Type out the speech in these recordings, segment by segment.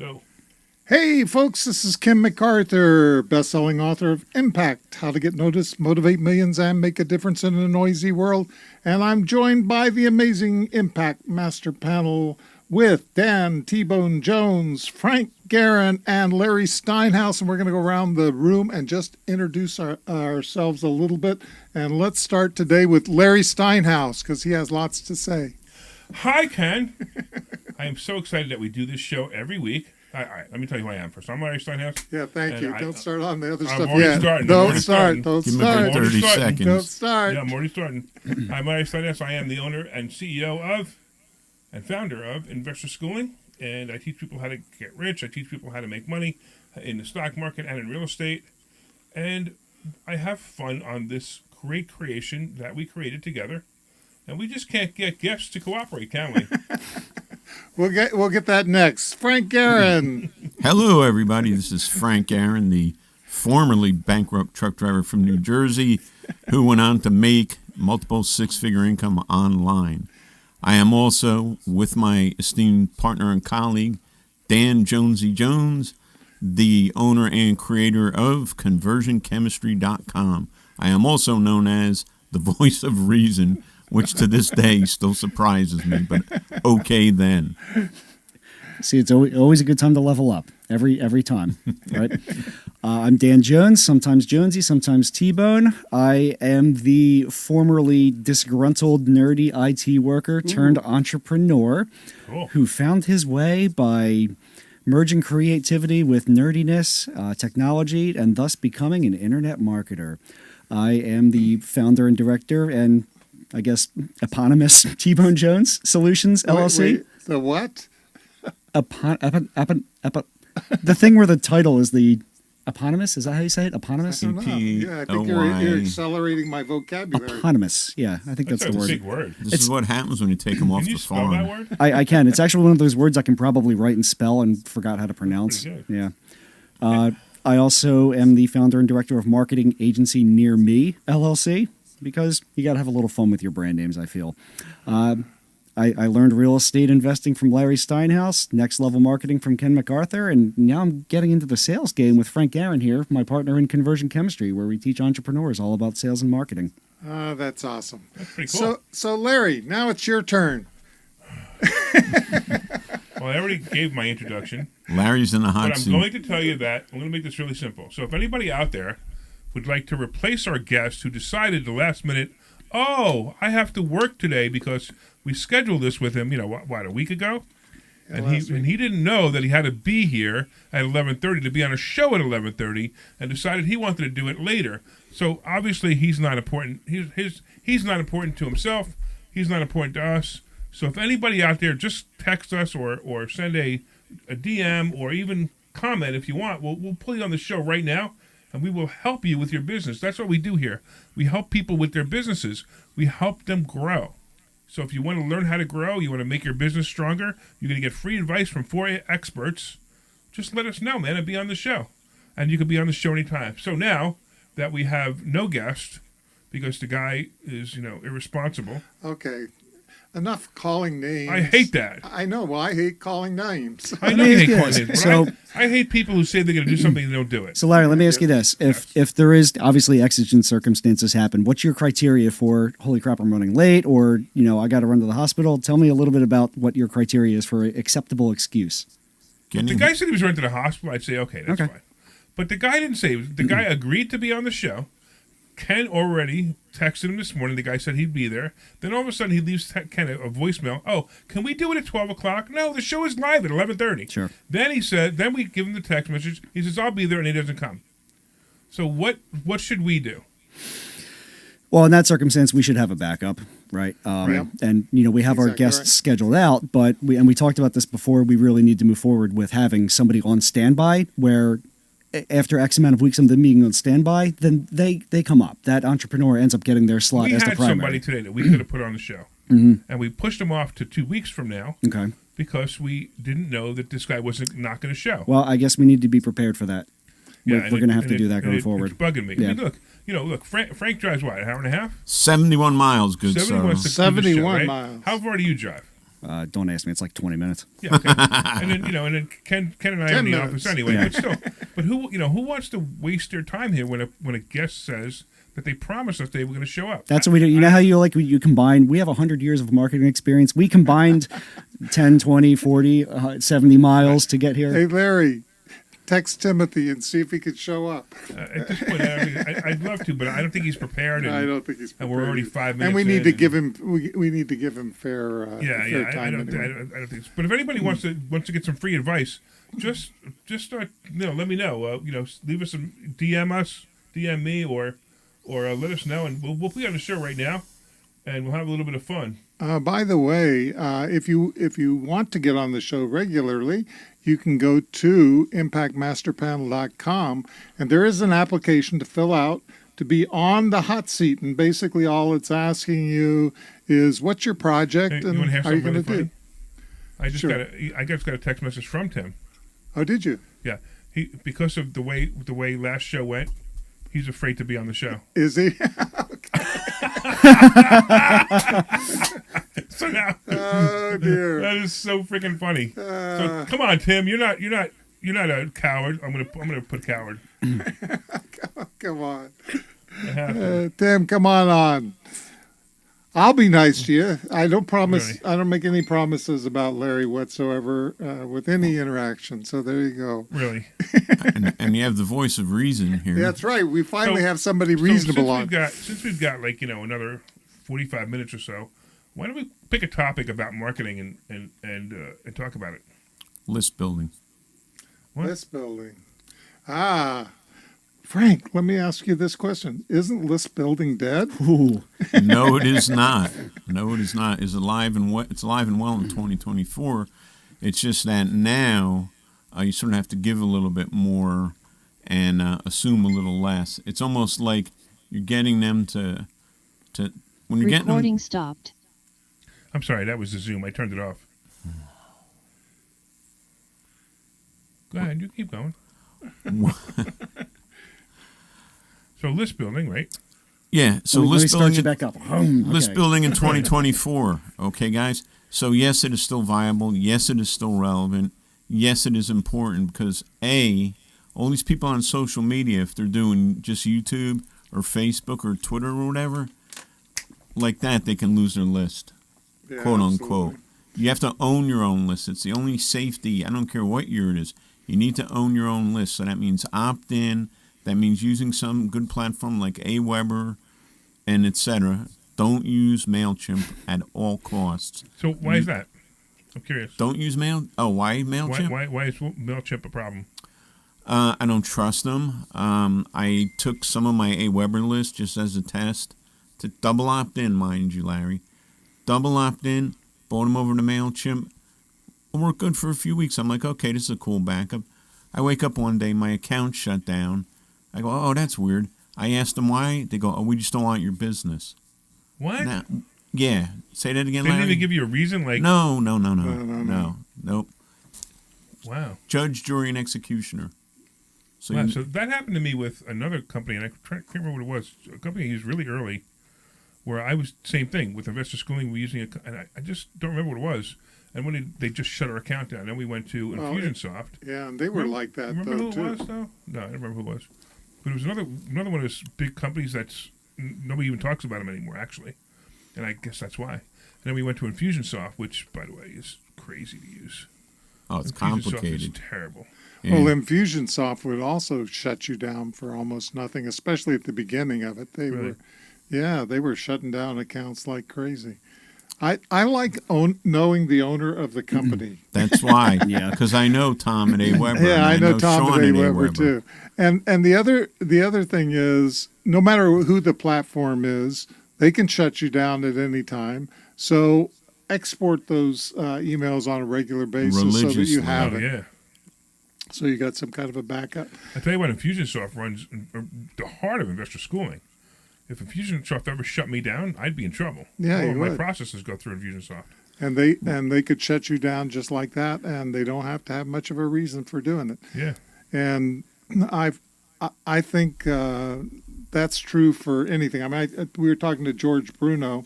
Go. Hey, folks, this is Ken McArthur, best-selling author of Impact, How to Get Noticed, Motivate Millions, and Make a Difference in a Noisy World. And I'm joined by the amazing Impact Master Panel with Tbone Jones, Frank Garon, and Larry Steinhouse. And we're going to go around the room and just introduce ourselves a little bit. And let's start today with Larry Steinhouse, because he has lots to say. Hi, Ken. I am so excited that we do this show every week. All right, let me tell you who I am first. I'm Larry Steinhouse. Yeah, thank you. Don't start on the other I'm stuff already yet. starting. Don't start. Don't Give start. me a good 30 seconds. Don't start. Yeah, I'm already starting. I'm Larry Steinhouse. I am the owner and CEO of and founder of Investor Schooling, and I teach people how to get rich. I teach people how to make money in the stock market and in real estate, and I have fun on this great creation that we created together, and we just can't get guests to cooperate, can we? We'll get that next. Frank Garon. Hello, everybody. This is Frank Garon, the formerly bankrupt truck driver from New Jersey who went on to make multiple six-figure income online. I am also, with my esteemed partner and colleague, Dan Jonesy Jones, the owner and creator of ConversionChemistry.com. I am also known as the voice of reason, which to this day still surprises me, but okay then. See, it's always a good time to level up, every time, right? I'm Dan Jones, sometimes Jonesy, sometimes Tbone. I am the formerly disgruntled, nerdy IT worker turned entrepreneur who found his way by merging creativity with nerdiness, technology, and thus becoming an internet marketer. I am the founder and director and I guess eponymous Tbone Jones Solutions LLC. Wait, the what? The thing where the title is the eponymous. Is that how you say it? Eponymous. I don't know. Yeah, I think you're accelerating my vocabulary. Eponymous. Yeah, I think that's the word. A big word. This is what happens when you take them off Can you the spell that farm. word? I can. It's actually one of those words I can probably write and spell and forgot how to pronounce. Pretty Yeah. I also am the founder and director of marketing agency Near Me LLC, because you got to have a little fun with your brand names, I feel. I learned real estate investing from Larry Steinhouse, next level marketing from Ken McArthur, and now I'm getting into the sales game with Frank Garon here, my partner in Conversion Chemistry, where we teach entrepreneurs all about sales and marketing. That's awesome. That's pretty cool. So Larry, now it's your turn. Well, I already gave my introduction. Larry's in the hot But I'm seat. going to tell you that I'm going to make this really simple. So if anybody out there would like to replace our guest who decided the last minute, oh, I have to work today because we scheduled this with him, what, a week ago? And he didn't know that he had to be here at 11:30 to be on a show at 11:30 and decided he wanted to do it later. So obviously he's not important. He's not important to himself. He's not important to us. So if anybody out there, just text us or send a DM or even comment if you want. We'll put it on the show right now, and we will help you with your business. That's what we do here. We help people with their businesses. We help them grow. So if you want to learn how to grow, you want to make your business stronger, you're going to get free advice from 4 experts. Just let us know, man, and be on the show. And you can be on the show anytime. So now that we have no guest, because the guy is, irresponsible. Okay. Enough calling names. I hate that. I know. Well, I hate calling names. I know you hate calling this. names. So- I hate people who say they're going to do something and don't do it. So, Larry, let me ask you this. If there is, obviously, exigent circumstances happen, what's your criteria for, holy crap, I'm running late, or, I got to run to the hospital? Tell me a little bit about what your criteria is for an acceptable excuse. If the guy said he was running to the hospital, I'd say, okay, that's fine. But the guy didn't say. The guy agreed to be on the show. Ken already texted him this morning. The guy said he'd be there. Then all of a sudden he leaves Ken a voicemail. Oh, can we do it at 12 o'clock? No, the show is live at 11:30. Sure. Then then we give him the text message. He says, I'll be there, and he doesn't come. So what should we do? Well, in that circumstance, we should have a backup, right? And, we have our guests scheduled out, but we talked about this before. We really need to move forward with having somebody on standby where after X amount of weeks of them being on standby, then they come up. That entrepreneur ends up getting their slot as the primary. We had somebody today that we could have put on the show, and we pushed him off to 2 weeks from now. Okay. Because we didn't know that this guy wasn't not going to show. Well, I guess we need to be prepared for that. Yeah, we're going to have to do that going forward. It's bugging me. Yeah. I mean, look, Frank drives what, an hour and a half? 71 miles, good sir. 71 miles. How far do you drive? Don't ask me. It's like 20 minutes. Yeah, okay. And then Ken and I are 10 in the minutes. office anyway. Yeah. But still, but who wants to waste their time here when a guest says that they promised us they were going to show up? That's what we do. You know how you combine, we have 100 years of marketing experience. We combined 10, 20, 40, 70 miles to get here. Hey, Larry, text Timothy and see if he could show up. At this point, I'd love to, but I don't think he's prepared. And, I don't think he's and prepared. we're already 5 minutes. And we need in to and- give him. We need to give him fair. fair I time. don't anyway. think. But if anybody wants to get some free advice, just let me know. Leave us some DM me, or let us know, and we'll be on the show right now, and we'll have a little bit of fun. By the way, if you want to get on the show regularly, you can go to impactmasterpanel.com, and there is an application to fill out to be on the hot seat. And basically, all it's asking you is, what's your project, Hey, you and want to have how are you something going really to do? funny? Sure. I just got a text message from Tim. Oh, did you? Yeah, because of the way last show went, he's afraid to be on the show. Is he? So now, Oh dear. that is so freaking funny. So come on, Tim, you're not a coward. I'm gonna put coward. Come on, I have to. Tim. Come on. I'll be nice to you. I don't promise. Really? I don't make any promises about Larry whatsoever with any interaction. So there you go. Really. and you have the voice of reason here. That's right. We finally So- have somebody reasonable on. Since we've got another 45 minutes or so, why don't we pick a topic about marketing and talk about it? List building. What? List building. Frank, let me ask you this question. Isn't list building dead? Ooh. No, it is not. No, it is not. It's alive and it's alive and well in 2024. It's just that now you sort of have to give a little bit more and assume a little less. It's almost like you're getting them to when you're getting Recording them. stopped. I'm sorry, that was the Zoom. I turned it off. Go ahead, you keep going. So list building, right? Yeah. So Let me list start building. you back up. List Okay. building in 2024. Okay, guys. So yes, it is still viable. Yes, it is still relevant. Yes, it is important because all these people on social media, if they're doing just YouTube or Facebook or Twitter or whatever, like that, they can lose their list, Yeah, quote absolutely. unquote. You have to own your own list. It's the only safety. I don't care what year it is. You need to own your own list. So that means opt in. That means using some good platform like Aweber and etc. Don't use MailChimp at all costs. So why is that? I'm curious. Don't use Mail. Oh, why MailChimp? Why is MailChimp a problem? I don't trust them. I took some of my Aweber list just as a test to double opt in, mind you, Larry. Double opt in, brought them over to MailChimp. It worked good for a few weeks. I'm like, okay, this is a cool backup. I wake up one day, my account shut down. I go, oh, that's weird. I asked them why. They go, oh, we just don't want your business. What? Now, yeah. Say that again, They didn't Larry. even give you a reason? Like, No. Nope. wow. Judge, jury, and executioner. So Wow, you, so that happened to me with another company, and I can't remember what it was. A company I used really early, where I was same thing with investor schooling. We're using and I just don't remember what it was. And when they just shut our account down, then we went to Infusionsoft. Yeah, and they were like that Remember though who too. it was though? No, I don't remember who it was. But it was another one of those big companies that's nobody even talks about them anymore, actually. And I guess that's why. And then we went to Infusionsoft, which, by the way, is crazy to use. oh, it's Infusionsoft complicated. is terrible. Yeah. Well, Infusionsoft would also shut you down for almost nothing, especially at the beginning of it. Really? They were shutting down accounts like crazy. I like knowing the owner of the company. That's why. Yeah. Because I know Tom at Aweber. Yeah, I and know Tom Sean at at Aweber too. And the other thing is, no matter who the platform is, they can shut you down at any time. So export those emails on a regular basis so that you Religiously. have Oh, it. yeah. So you got some kind of a backup. I tell you what, Infusionsoft runs the heart of investor schooling. If Infusionsoft ever shut me down, I'd be in trouble. Yeah, All you of my would. processes go through Infusionsoft. And they could shut you down just like that, and they don't have to have much of a reason for doing it. Yeah. And I think that's true for anything. I mean, we were talking to George Bruno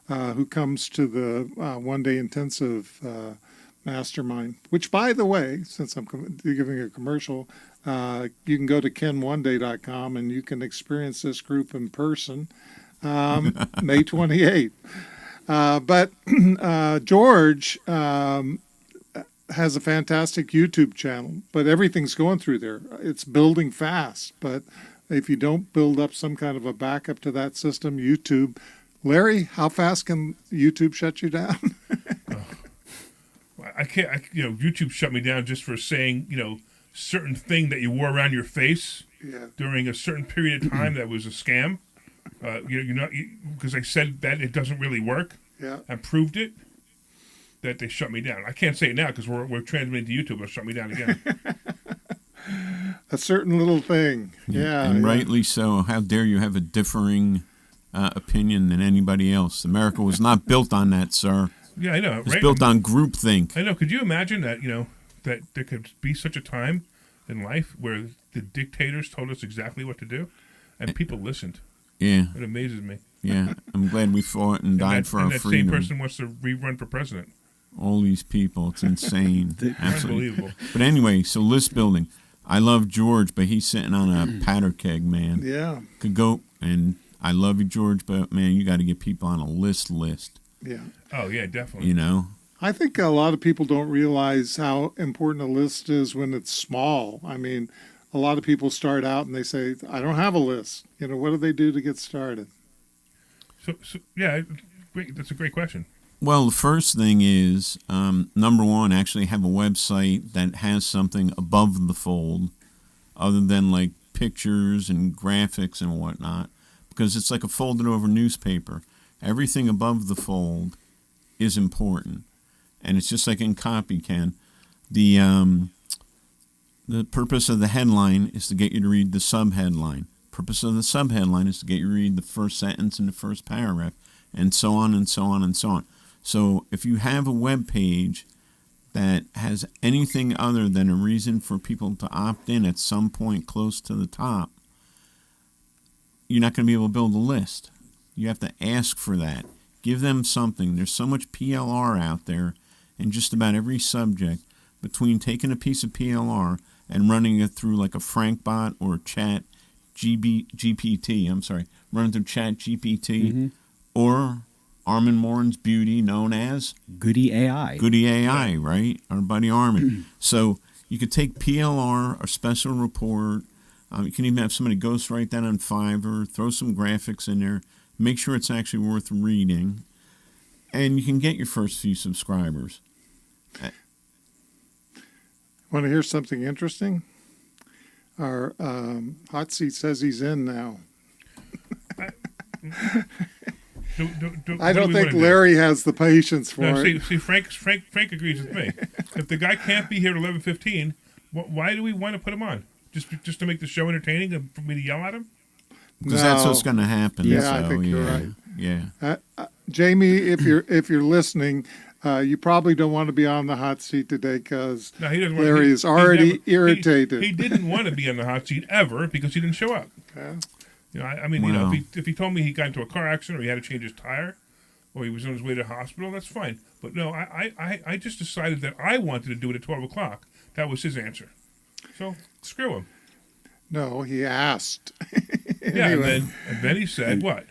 who comes to the one-day intensive mastermind, which, by the way, since I'm giving a commercial, you can go to ken1day.com and you can experience this group in person May 28th. But George has a fantastic YouTube channel, but everything's going through there. It's building fast, but if you don't build up some kind of a backup to that system, YouTube, Larry, how fast can YouTube shut you down? I can't. YouTube shut me down just for saying certain thing that you wore around your face during a certain period of time that was a scam. Because I said that it doesn't really work. Yeah. And proved it. That they shut me down. I can't say it now because we're transmitting to YouTube. They'll shut me down again. A certain little thing. Yeah. And rightly so. How dare you have a differing opinion than anybody else? America was not built on that, sir. Yeah, I know. It was built on groupthink. I know. Could you imagine that, that there could be such a time in life where the dictators told us exactly what to do and people listened? Yeah. It amazes me. Yeah. I'm glad we fought and died for our freedom. And that same person wants to rerun for president. All these people. It's insane. Absolutely. Unbelievable. But anyway, so list building. I love George, but he's sitting on a powder keg, man. Yeah. Could go, and I love you, George, but, man, you got to get people on a list. Yeah. Oh, yeah, definitely. I think a lot of people don't realize how important a list is when it's small. I mean, a lot of people start out and they say, I don't have a list. What do they do to get started? So yeah, great. That's a great question. Well, the first thing is, number one, actually have a website that has something above the fold other than like pictures and graphics and whatnot, because it's like a folded over newspaper. Everything above the fold is important. And it's just like in copy, Ken. The purpose of the headline is to get you to read the subheadline. Purpose of the subheadline is to get you to read the first sentence in the first paragraph, and so on and so on and so on. So if you have a web page that has anything other than a reason for people to opt in at some point close to the top, you're not going to be able to build a list. You have to ask for that. Give them something. There's so much PLR out there in just about every subject. Between taking a piece of PLR and running it through like a Frank bot or Chat GPT, running through Chat GPT, or Armin Morin's beauty known as Goody AI. Goody AI, right? Our buddy Armin. So you could take PLR, a special report. You can even have somebody ghostwrite that on Fiverr, throw some graphics in there, make sure it's actually worth reading, and you can get your first few subscribers. Want to hear something interesting? Our hot seat says he's in now. I don't think Larry has the patience for it. See, Frank agrees with me. If the guy can't be here at 11:15, why do we want to put him on? Just to make the show entertaining and for me to yell at him? Because that's what's going to happen. Yeah, so, I think you're right. Yeah. Jamie, if you're listening, you probably don't want to be on the hot seat today because Larry is already irritated. He didn't want to be on the hot seat ever because he didn't show up. Okay. If he told me he got into a car accident or he had to change his tire or he was on his way to the hospital, that's fine. But no, I just decided that I wanted to do it at 12 o'clock. That was his answer. So screw him. No, he asked. Anyway. and then he said what?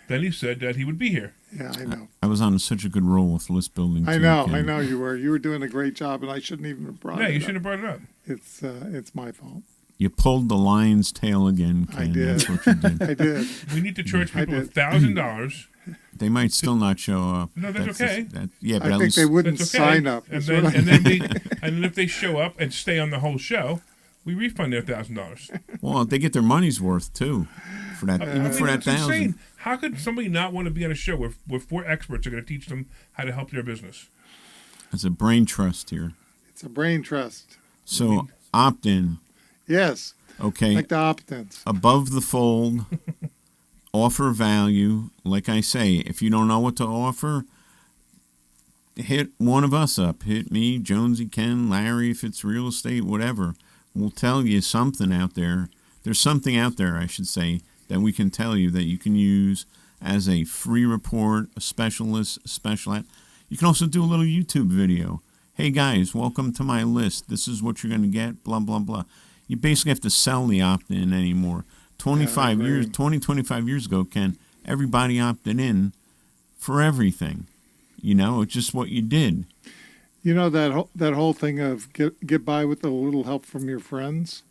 Then he said that he would be here. Yeah, I know. I was on such a good roll with list building. I know you were. You were doing a great job, and I shouldn't even have brought it up. Yeah, you shouldn't have brought it up. It's my fault. You pulled the lion's tail again, Ken. I did. That's what you did. I did. We need to charge people $1,000. They might still not show up. No, that's okay. But I at think least they wouldn't That's okay. sign up. And then if they show up and stay on the whole show, we refund their $1,000. Well, they get their money's worth too, for that. Even for that It's insane. $1,000. How could somebody not want to be on a show where four experts are going to teach them how to help their business? It's a brain trust here. It's a brain trust. So opt in. Yes. Okay. Like the opt-ins. Above the fold, offer value. Like I say, if you don't know what to offer, hit one of us up. Hit me, Jonesy, Ken, Larry, if it's real estate, whatever. We'll tell you something out there. There's something out there, I should say, that we can tell you that you can use as a free report, a specialist, a special ad. You can also do a little YouTube video. Hey guys, welcome to my list. This is what you're going to get, blah, blah, blah. You basically have to sell the opt-in anymore. 25 years ago, Ken, everybody opted in for everything. It's just what you did. That whole thing of get by with a little help from your friends.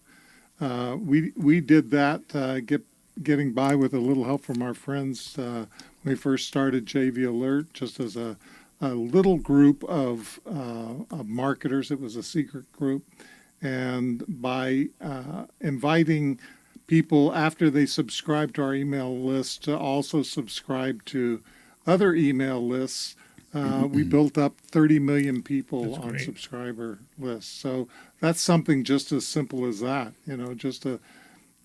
We did that, getting by with a little help from our friends when we first started JV Alert, just as a little group of marketers. It was a secret group. And by inviting people after they subscribed to our email list to also subscribe to other email lists, we built up 30 million people on subscriber lists. So that's something just as simple as that,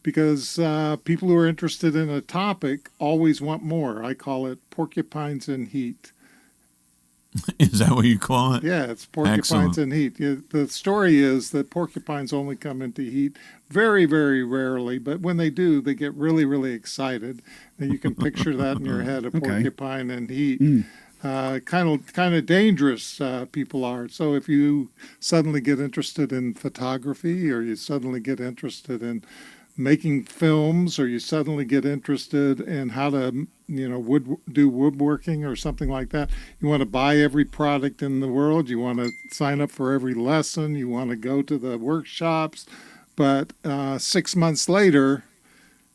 because people who are interested in a topic always want more. I call it porcupines in heat. Is that what you call it? Yeah, it's porcupines in heat. The story is that porcupines only come into heat very, very rarely, but when they do, they get really, really excited. And you can picture that in your head, a porcupine in heat. Kind of dangerous people are. So if you suddenly get interested in photography, or you suddenly get interested in making films, or you suddenly get interested in how to do woodworking or something like that, you want to buy every product in the world, you want to sign up for every lesson, you want to go to the workshops, but 6 months later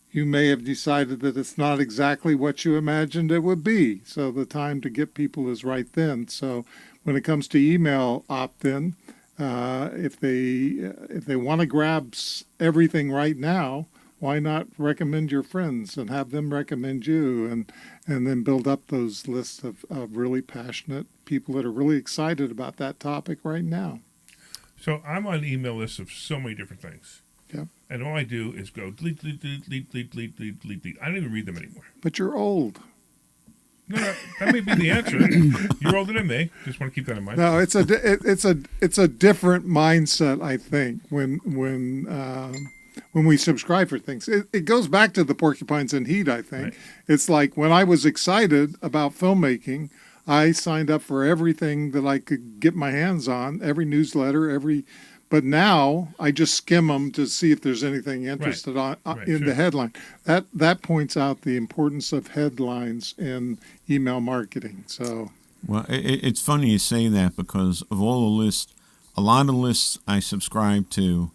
you may have decided that it's not exactly what you imagined it would be. So the time to get people is right then. So when it comes to email opt-in, if they want to grab everything right now, why not recommend your friends and have them recommend you, and then build up those lists of really passionate people that are really excited about that topic right now. So I'm on email lists of so many different things. Yeah. And all I do is go delete. I don't even read them anymore. But you're old. No, that may be the answer. You're older than me. Just want to keep that in mind. No, it's a different mindset, I think, when we subscribe for things. It goes back to the porcupines in heat, I think. Right. It's like when I was excited about filmmaking, I signed up for everything that I could get my hands on, every newsletter, but now I just skim them to see if there's anything interested in the headline. That points out the importance of headlines in email marketing. So, well, it's funny you say that, because of all the lists, a lot of lists I subscribe to,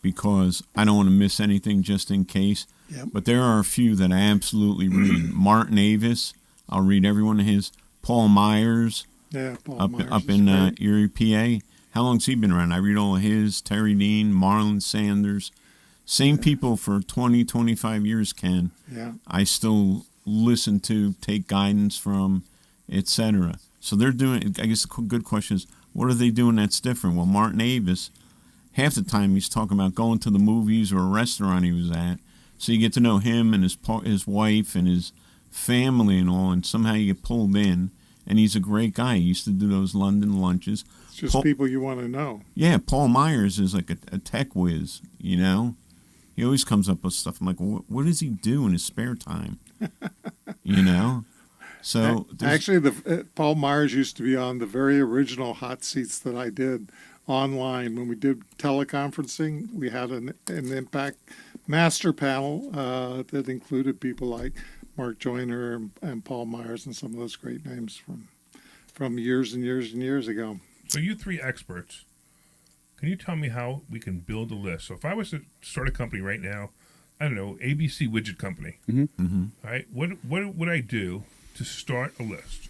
because I don't want to miss anything just in case. Yep. But there are a few that I absolutely read. Martin Avis, I'll read every one of his. Paul Myers, up in Erie, PA. How long's he been around? I read all of his. Terry Dean, Marlon Sanders. Same people for 20, 25 years, Ken. Yeah. I still listen to, take guidance from, etc. So they're doing, I guess the good question is, what are they doing that's different? Well, Martin Avis, half the time he's talking about going to the movies or a restaurant he was at. So you get to know him and his wife and his family and all, and somehow you get pulled in. And he's a great guy. He used to do those London lunches. It's just people you want to know. Yeah, Paul Myers is like a tech whiz, He always comes up with stuff. I'm like, what does he do in his spare time? So actually, Paul Myers used to be on the very original hot seats that I did online when we did teleconferencing. We had an Impact master panel that included people like Mark Joyner and Paul Myers and some of those great names from years and years and years ago. So you three experts, can you tell me how we can build a list? So if I was to start a company right now, I don't know, ABC Widget Company, right? What would I do to start a list?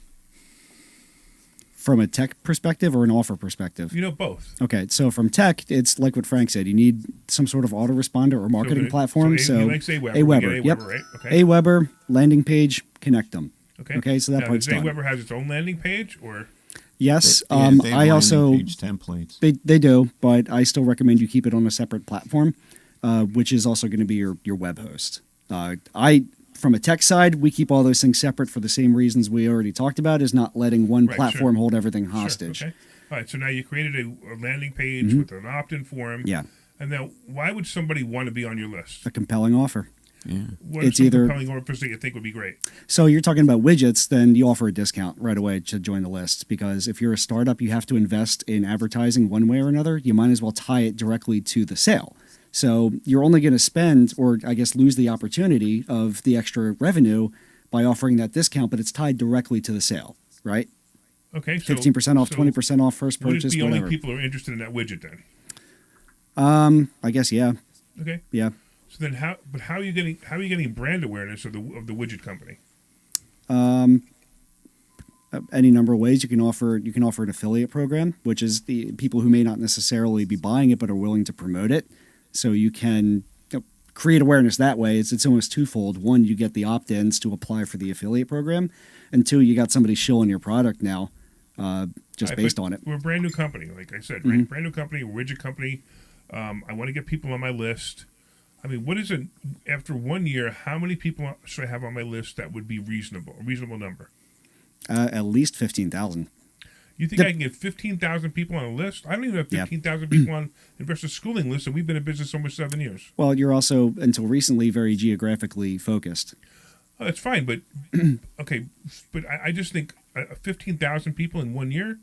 From a tech perspective or an offer perspective? Both. Okay, so from tech, it's like what Frank said. You need some sort of autoresponder or marketing platform. So like Aweber. Aweber, yep. Right? Okay. Aweber, landing page, connect them. Okay, so that part's done. Aweber has its own landing page, or? Yes, they have I also page templates. They do, but I still recommend you keep it on a separate platform, which is also going to be your web host. From a tech side, we keep all those things separate for the same reasons we already talked about, is not letting one platform hold everything hostage. Sure, okay. All right, so now you created a landing page with an opt-in form. Yeah. And now, why would somebody want to be on your list? A compelling offer. Yeah. What are some compelling offers that you think would be great? So you're talking about widgets, then you offer a discount right away to join the list, because if you're a startup, you have to invest in advertising one way or another. You might as well tie it directly to the sale. So you're only going to spend, or I guess lose the opportunity of the extra revenue by offering that discount, but it's tied directly to the sale, right? Okay, so 15% off, 20% off first would purchase, it be whatever. only people who are interested in that widget then? I guess, yeah. Okay. Yeah. So then, how are you getting brand awareness of the widget company? Any number of ways. You can offer an affiliate program, which is the people who may not necessarily be buying it but are willing to promote it. So you can create awareness that way. It's almost twofold. One, you get the opt-ins to apply for the affiliate program, and two, you got somebody shilling your product now, based on it. We're a brand new company, like I said, right? Brand new company, widget company. I want to get people on my list. I mean, what is it after 1 year? How many people should I have on my list that would be reasonable? A reasonable number? At least 15,000. You think I can get 15,000 people on a list? I don't even have 15,000 people on investor schooling list, and we've been in business almost 7 years. Well, you're also, until recently, very geographically focused. Oh, that's fine, but okay. But I just think 15,000 people in 1 year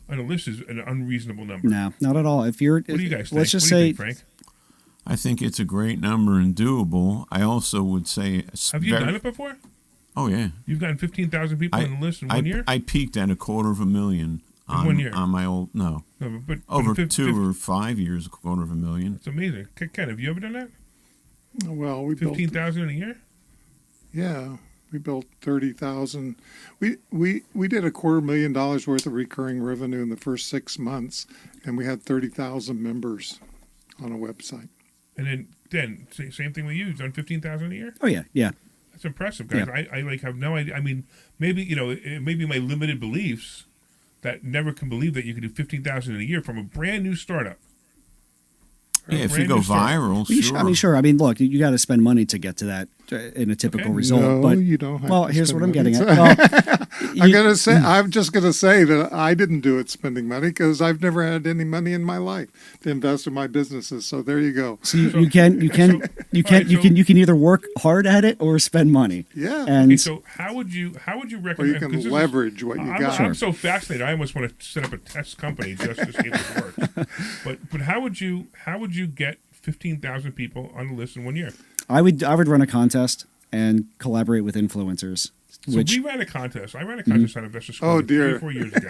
on a list is an unreasonable number. No, not at all. What do you guys think? Let's just what do you say, think, Frank? I think it's a great number and doable. I also would say... Have you done it before? Oh, yeah. You've gotten 15,000 people on the list in 1 year? I peaked at 250,000 on 1 year. On my old... No. But Over 2 or 5 years, 250,000. It's amazing. Ken, have you ever done that? Well, we 15,000 in a year? Yeah, we built 30,000. We did $250,000 worth of recurring revenue in the first 6 months, and we had 30,000 members on a website. And then same thing with you. You've done 15,000 a year? oh yeah, yeah. That's impressive, guys. Yeah. I have no idea. I mean, maybe, it may be my limited beliefs that never can believe that you can do 15,000 in a year from a brand new startup. Yeah, if you go viral, sure. Sure. I mean, look, you got to spend money to get to that in a typical result. No, but you don't have well, to here's spend what I'm money. getting at. Well, I'm just gonna say that I didn't do it spending money because I've never had any money in my life to invest in my businesses. So there you go. So you can either work hard at it or spend money. Yeah. And okay, so how would you recommend? Or you can leverage what you got. I'm so fascinated. I almost want to set up a test company just to see if it works. But how would you get 15,000 people on the list in 1 year? I would run a contest and collaborate with influencers. So we ran a contest. I ran a contest on Investor School 3 or 4 years ago.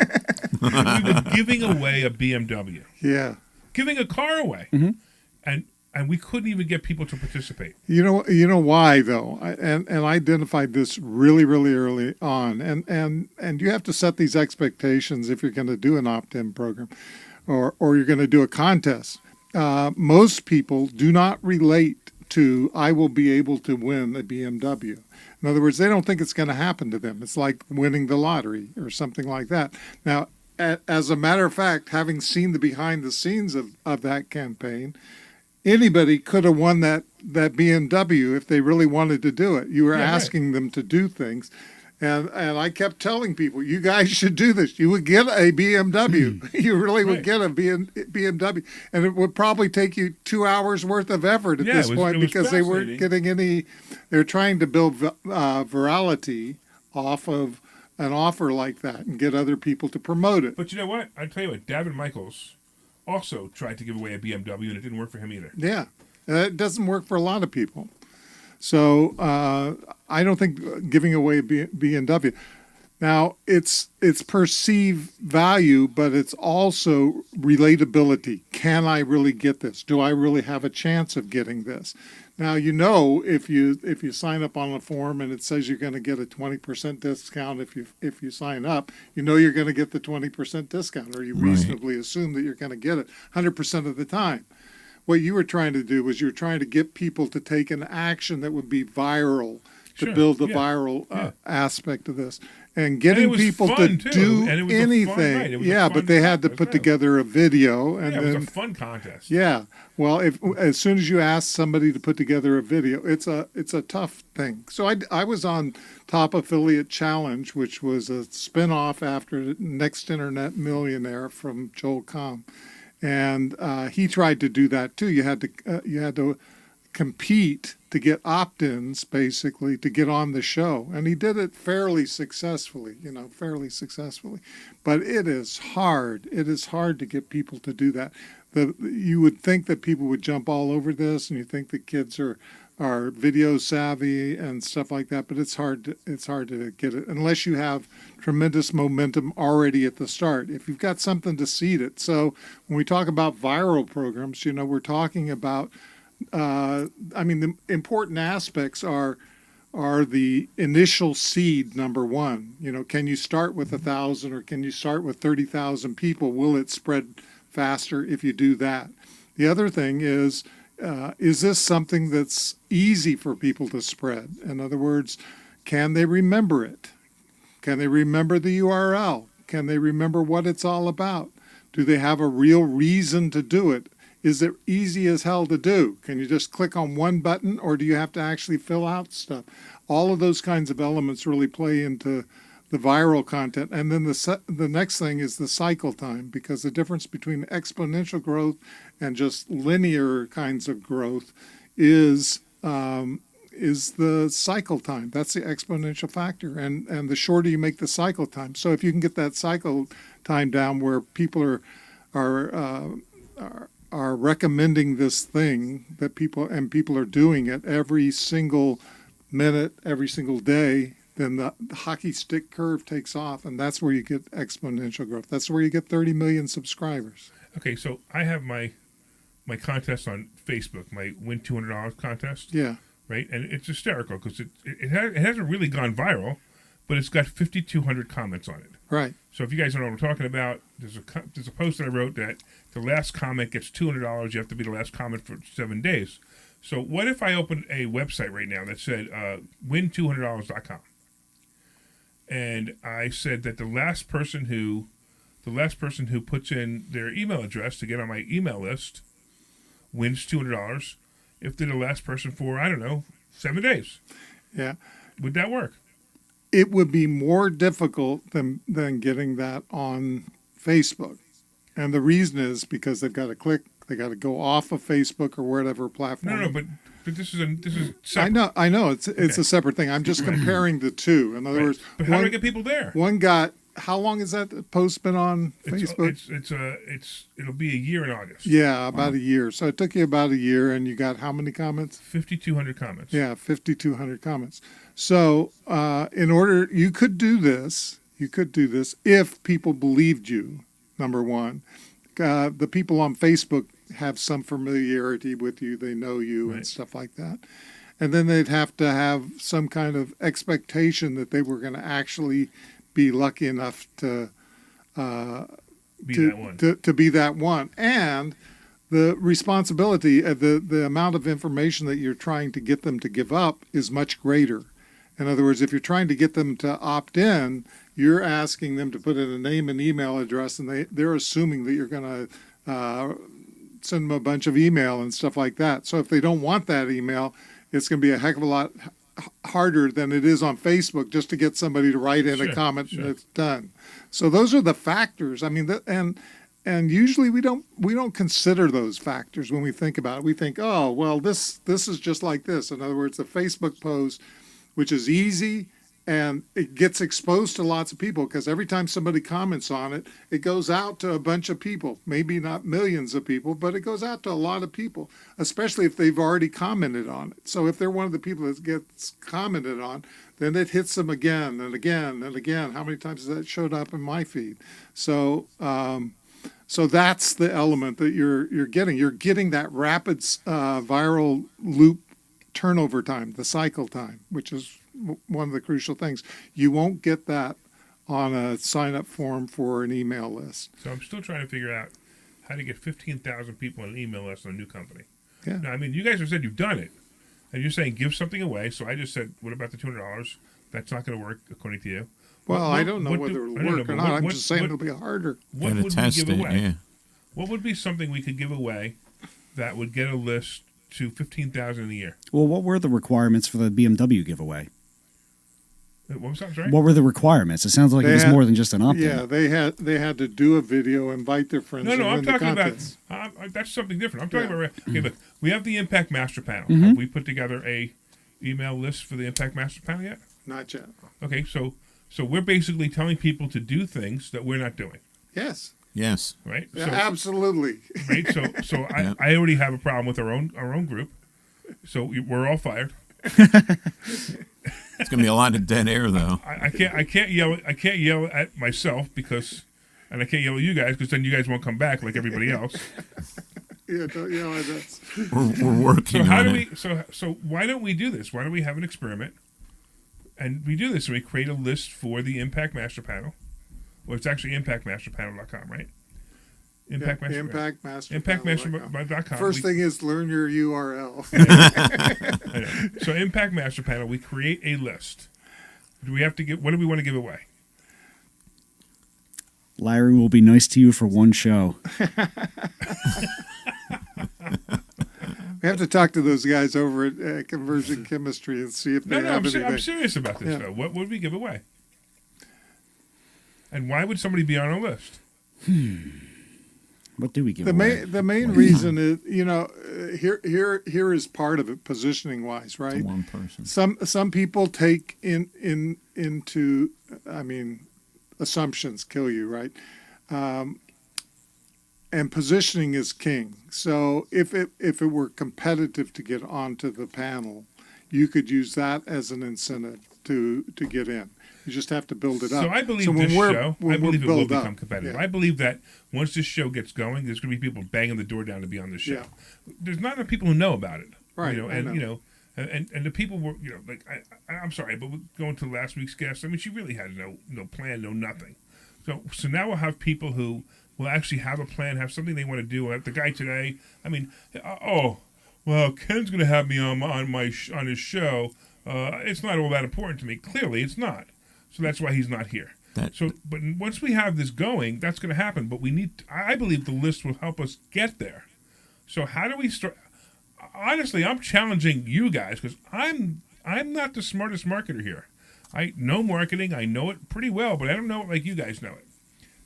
And we were giving away a BMW. Yeah. Giving a car away. And we couldn't even get people to participate. You know why though, and I identified this really early on, and you have to set these expectations if you're going to do an opt-in program, or you're going to do a contest. Most people do not relate to I will be able to win a BMW. In other words, they don't think it's going to happen to them. It's like winning the lottery or something like that. Now, as a matter of fact, having seen the behind the scenes of that campaign, anybody could have won that BMW if they really wanted to do it. You were asking them to do things. And I kept telling people, you guys should do this. You would get a BMW. You really would get a BMW. And it would probably take you 2 hours worth of effort at this point because they weren't getting any. They're trying to build virality off of an offer like that and get other people to promote it. But you know what? I tell you what, David Michaels also tried to give away a BMW, and it didn't work for him either. Yeah. It doesn't work for a lot of people. So I don't think giving away a BMW. Now, it's perceived value, but it's also relatability. Can I really get this? Do I really have a chance of getting this? Now, if you sign up on a form and it says you're going to get a 20% discount if you sign up, you're going to get the 20% discount, or you reasonably assume that you're going to get it 100% of the time. What you were trying to do was you were trying to get people to take an action that would be viral to build the viral aspect of this. And getting people to do anything. But they had to put together a video. And it was a fun contest. Yeah. Well, as soon as you ask somebody to put together a video, it's a tough thing. So I was on Top Affiliate Challenge, which was a spinoff after Next Internet Millionaire from Joel Comm. And he tried to do that too. You had to compete to get opt-ins, basically, to get on the show. And he did it fairly successfully, fairly successfully. But it is hard. It is hard to get people to do that. You would think that people would jump all over this, and you think the kids are video savvy and stuff like that, but it's hard to get it unless you have tremendous momentum already at the start. If you've got something to seed it. So when we talk about viral programs, we're talking about the important aspects are the initial seed, number one. Can you start with 1,000 or can you start with 30,000 people? Will it spread faster if you do that? The other thing is this something that's easy for people to spread? In other words, can they remember it? Can they remember the URL? Can they remember what it's all about? Do they have a real reason to do it? Is it easy as hell to do? Can you just click on one button, or do you have to actually fill out stuff? All of those kinds of elements really play into the viral content. And then the next thing is the cycle time, because the difference between exponential growth and just linear kinds of growth is the cycle time. That's the exponential factor. And the shorter you make the cycle time. So if you can get that cycle time down where people are recommending this thing that people are doing it every single minute, every single day, then the hockey stick curve takes off, and that's where you get exponential growth. That's where you get 30 million subscribers. Okay, so I have my contest on Facebook, my Win $200 contest. Yeah. Right? And it's hysterical because it hasn't really gone viral, but it's got 5,200 comments on it. Right. So if you guys don't know what I'm talking about, there's a post that I wrote that the last comment gets $200. You have to be the last comment for 7 days. So what if I opened a website right now that said win200dollars.com? And I said that the last person who puts in their email address to get on my email list wins $200 if they're the last person for, 7 days. Yeah. Would that work? It would be more difficult than getting that on Facebook. And the reason is because they've got to go off of Facebook or whatever platform. No, but this is separate. I know. It's a separate thing. I'm just comparing the two. In other words, but how do I get people there? One got. How long has that post been on Facebook? It'll be a year in August. Yeah, about a year. So it took you about a year, and you got how many comments? 5,200 comments. Yeah, 5,200 comments. So you could do this if people believed you. Number one, the people on Facebook have some familiarity with you. They know you and stuff like that. And then they'd have to have some kind of expectation that they were going to actually be lucky enough to be that one. And the responsibility, the amount of information that you're trying to get them to give up is much greater. In other words, if you're trying to get them to opt in, you're asking them to put in a name and email address, and they're assuming that you're going to send them a bunch of email and stuff like that. So if they don't want that email, it's going to be a heck of a lot harder than it is on Facebook just to get somebody to write in a comment and it's done. So those are the factors. I mean, and usually we don't consider those factors when we think about it. We think, oh, well, this is just like this. In other words, the Facebook post, which is easy, and it gets exposed to lots of people because every time somebody comments on it, it goes out to a bunch of people, maybe not millions of people, but it goes out to a lot of people, especially if they've already commented on it. So if they're one of the people that gets commented on, then it hits them again and again and again. How many times has that showed up in my feed? So that's the element that you're getting. You're getting that rapid viral loop turnover time, the cycle time, which is one of the crucial things. You won't get that on a sign-up form for an email list. So I'm still trying to figure out how to get 15,000 people on an email list on a new company. Yeah. Now, I mean, you guys have said you've done it, and you're saying give something away. So I just said, what about the $200? That's not going to work, according to you. Well, I don't know whether it'll work or not. I'm just saying it'll be harder. What would we give away? Yeah. What would be something we could give away that would get a list to 15,000 a year? Well, what were the requirements for the BMW giveaway? What was that? Sorry. What were the requirements? It sounds like it was more than just an opt-in. Yeah, they had to do a video, invite their friends. No, and I'm win the talking about contest. that's something different. I'm talking about okay. Look, we have the Impact Master Panel. Mm-hmm. Have we put together a email list for the Impact Master Panel yet? Not yet. Okay, so we're basically telling people to do things that we're not doing, Yes. Yes. right? Yeah, So, absolutely. right. So I already have a problem with our own group. So we're all fired. It's going to be a lot of dead air, though. I can't yell at myself and I can't yell at you guys because then you guys won't come back like everybody else. Yeah, don't yell at us. We're working So how on do it. we? So why don't we do this? Why don't we have an experiment? And we do this and we create a list for the Impact Master Panel. Well, it's actually impactmasterpanel.com, right? Impactmasterpanel.com. First thing is learn your URL. I know. So Impact Master Panel, we create a list. Do we have to give? What do we want to give away? Larry will be nice to you for one show. We have to talk to those guys over at Conversion Chemistry and see if they have anything. I'm serious about this though. What would we give away? And why would somebody be on our list? What do we give away? The main reason is, here is part of it, positioning wise, right? One person. Some people take into assumptions kill you, right? And positioning is king. So if it were competitive to get onto the panel, you could use that as an incentive to get in. You just have to build it up. So I believe when this we're- show, when I believe we're it will built up, become competitive. yeah. I believe that once this show gets going, there's going to be people banging the door down to be on this show. Yeah. There's not enough people who know about it. Right, I And know. and the people were, like I'm sorry, but going to last week's guest, I mean, she really had no plan, no nothing. So now we'll have people who will actually have a plan, have something they want to do. The guy today, I mean, well, Ken's going to have me on his show. It's not all that important to me. Clearly, it's not. So that's why he's not here. But once we have this going, that's going to happen. But I believe the list will help us get there. So how do we start? Honestly, I'm challenging you guys because I'm not the smartest marketer here. I know marketing. I know it pretty well, but I don't know it like you guys know it.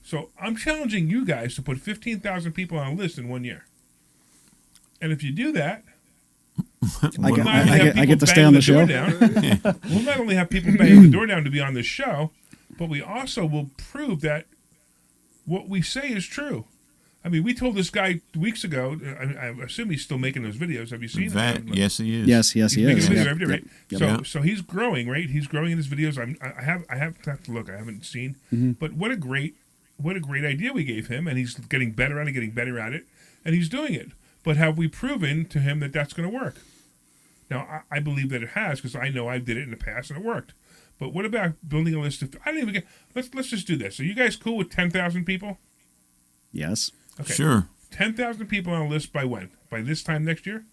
So I'm challenging you guys to put 15,000 people on a list in 1 year. And if you do that, I get to stay on the show. We'll not only have people banging the door down to be on this show, but we also will prove that what we say is true. I mean, we told this guy weeks ago. I assume he's still making those videos. Have you seen them? Yes, he is. Yes, he He's making is. a video Yep. every day, right? Yep. So he's growing, right? He's growing in his videos. I have to look. I haven't seen, but what a great idea we gave him, and he's getting better at it, and he's doing it. But have we proven to him that that's going to work? Now, I believe that it has because I know I did it in the past and it worked. But what about building a list of? I don't even get. Let's just do this. Are you guys cool with 10,000 people? Yes. Okay. Sure. 10,000 people on a list by when? By this time next year?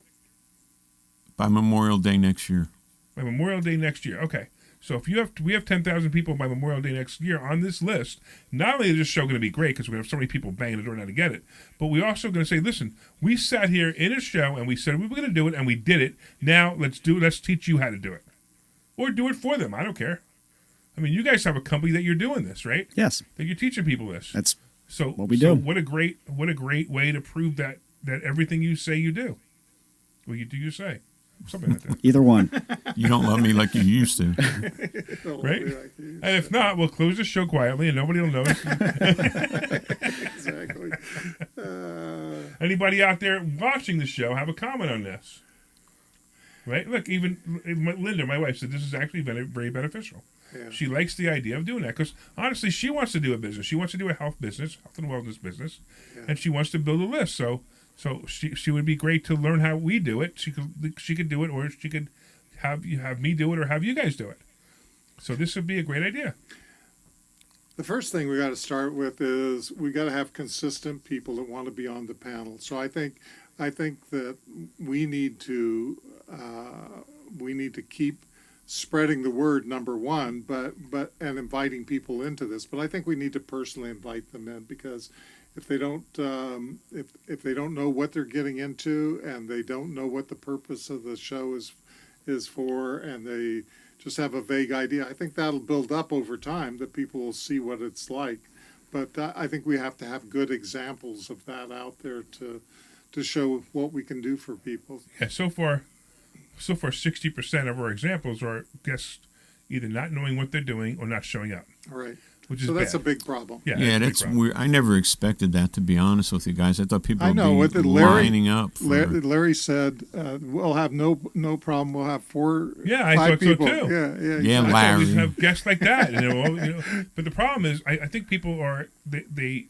By Memorial Day next year. By Memorial Day next year. Okay. So if we have 10,000 people by Memorial Day next year on this list, not only is this show going to be great because we have so many people banging the door now to get it, but we're also going to say, listen, we sat here in a show and we said we were going to do it and we did it. Now let's teach you how to do it. Or do it for them. I don't care. I mean, you guys have a company that you're doing this, right? Yes. That you're teaching people this. That's so what we do. What a great way to prove that everything you say you do. Well, you do you say. Something like that. Either one. You don't love me like you used to. Right? And if not, we'll close the show quietly and nobody will notice. Exactly. Anybody out there watching the show have a comment on this? Right? Look, even Linda, my wife, said this is actually very, very beneficial. Yeah. She likes the idea of doing that because, honestly, she wants to do a business. She wants to do a health and wellness business, and she wants to build a list. So she would be great to learn how we do it. She could do it, or she could have me do it, or have you guys do it. So this would be a great idea. The first thing we got to start with is we got to have consistent people that want to be on the panel. So I think that we need to keep spreading the word, number one, but inviting people into this. But I think we need to personally invite them in because if they don't if they don't know what they're getting into and they don't know what the purpose of the show is for, and they just have a vague idea. I think that'll build up over time that people will see what it's like. But I think we have to have good examples of that out there to show what we can do for people. Yeah, so far 60% of our examples are guests either not knowing what they're doing or not showing up. All right. Which is So that's bad. a big problem. Yeah, Yeah, a big that's problem. weird. I never expected that, to be honest with you guys. I thought people I would know, be what did Larry- lining up for Larry said, we'll have no problem. We'll have Yeah, I five thought so people. too. Yeah, Yeah, exactly. I thought Larry. we'd have guests like that. But the problem is, I think people are they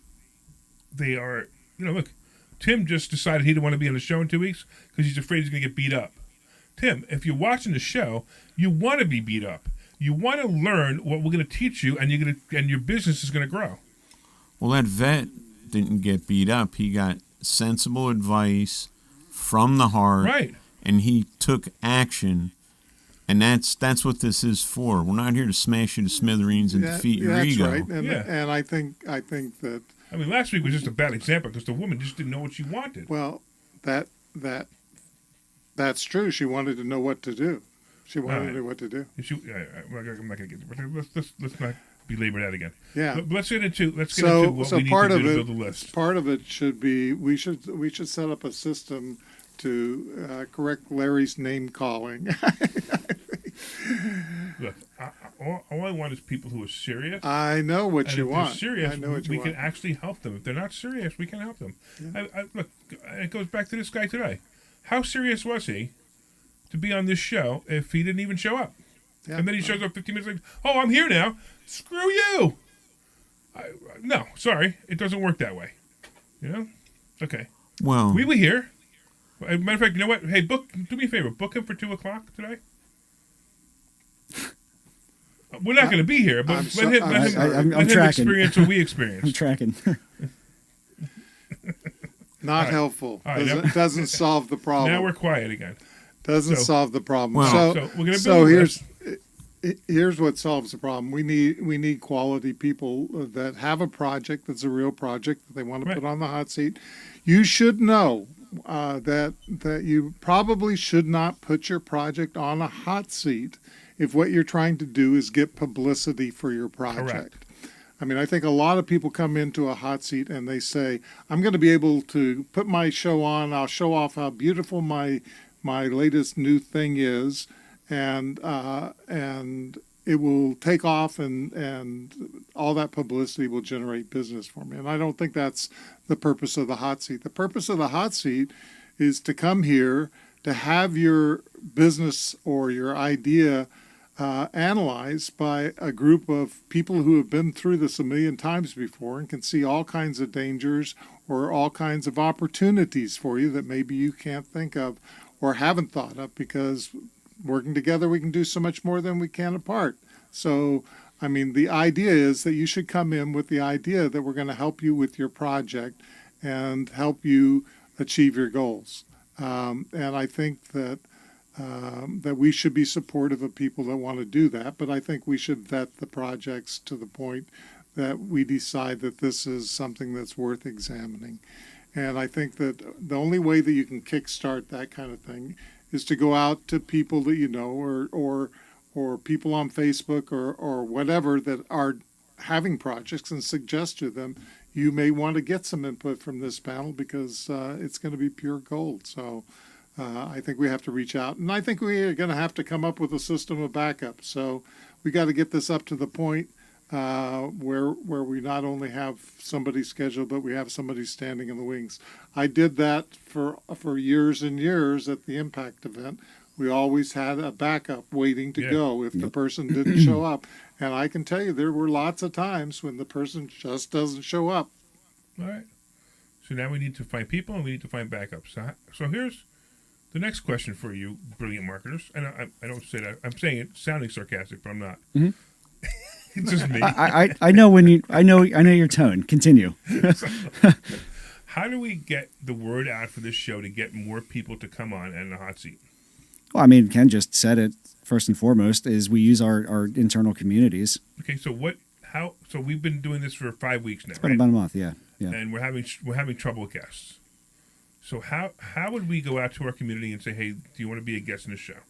are look. Tim just decided he didn't want to be on the show in 2 weeks because he's afraid he's going to get beat up. Tim, if you're watching the show, you want to be beat up. You want to learn what we're going to teach you, and your business is going to grow. Well, that vet didn't get beat up. He got sensible advice from the heart, Right. and he took action. And that's what this is for. We're not here to smash you to smithereens and defeat your that's ego. right. And, Yeah. and I think that, I mean, last week was just a bad example because the woman just didn't know what she wanted. well, that's true. She wanted to know what to do. She wanted to know what to do. I'm not going to get. Let's not belabor that again. Yeah. But let's get into what we need part to of do to it, build a list. part of it should be we should set up a system to correct Larry's name calling. Look, all I want is people who are serious. I know what And you if want. they're serious, I know what you we want. can actually help them. If they're not serious, we can help them. Look, it goes back to this guy today. How serious was he to be on this show if he didn't even show up? Yeah. And then he shows up 15 minutes later. Oh, I'm here now. Screw you. No, sorry. It doesn't work that way. Okay. Well, We were here. As a matter of fact, you know what? Hey, do me a favor. Book him for 2:00 today. We're not going to be here, but I'm let him tracking. experience what we I'm experienced. tracking. Not right. helpful. All right, Doesn't solve the problem. Now we're quiet again. Doesn't so- solve the problem. Well- So we're gonna so build a here's what solves the problem. We need quality people that have a project that's a real project that they want to Right. put on the hot seat. You should know that you probably should not put your project on a hot seat if what you're trying to do is get publicity for your project. Correct. I mean, I think a lot of people come into a hot seat and they say, I'm going to be able to put my show on. I'll show off how beautiful my latest new thing is, and it will take off, and all that publicity will generate business for me. And I don't think that's the purpose of the hot seat. The purpose of the hot seat is to come here to have your business or your idea analyzed by a group of people who have been through this a million times before and can see all kinds of dangers or all kinds of opportunities for you that maybe you can't think of or haven't thought of, because working together we can do so much more than we can apart. So, I mean, the idea is that you should come in with the idea that we're going to help you with your project and help you achieve your goals. And I think that we should be supportive of people that want to do that, but I think we should vet the projects to the point that we decide that this is something that's worth examining. And I think that the only way that you can kickstart that kind of thing is to go out to people that you know, or people on Facebook or whatever that are having projects, and suggest to them, you may want to get some input from this panel because it's going to be pure gold. So I think we have to reach out, and I think we are going to have to come up with a system of backup. So we got to get this up to the point where we not only have somebody scheduled, but we have somebody standing in the wings. I did that for years and years at the Impact event. We always had a backup waiting to go if the person didn't show up. And I can tell you there were lots of times when the person just doesn't show up. All right. So now we need to find people and we need to find backups. So here's the next question for you, brilliant marketers. And I don't say that. I'm saying it sounding sarcastic, but I'm not. Mm-hmm. It's just me. I know I know your tone. Continue. How do we get the word out for this show to get more people to come on and the hot seat? Well, I mean, Ken just said it. First and foremost is we use our internal communities. Okay, so so we've been doing this for 5 weeks now, It's been right? about a month, yeah. And we're having trouble with guests. So how would we go out to our community and say, hey, do you want to be a guest in the show?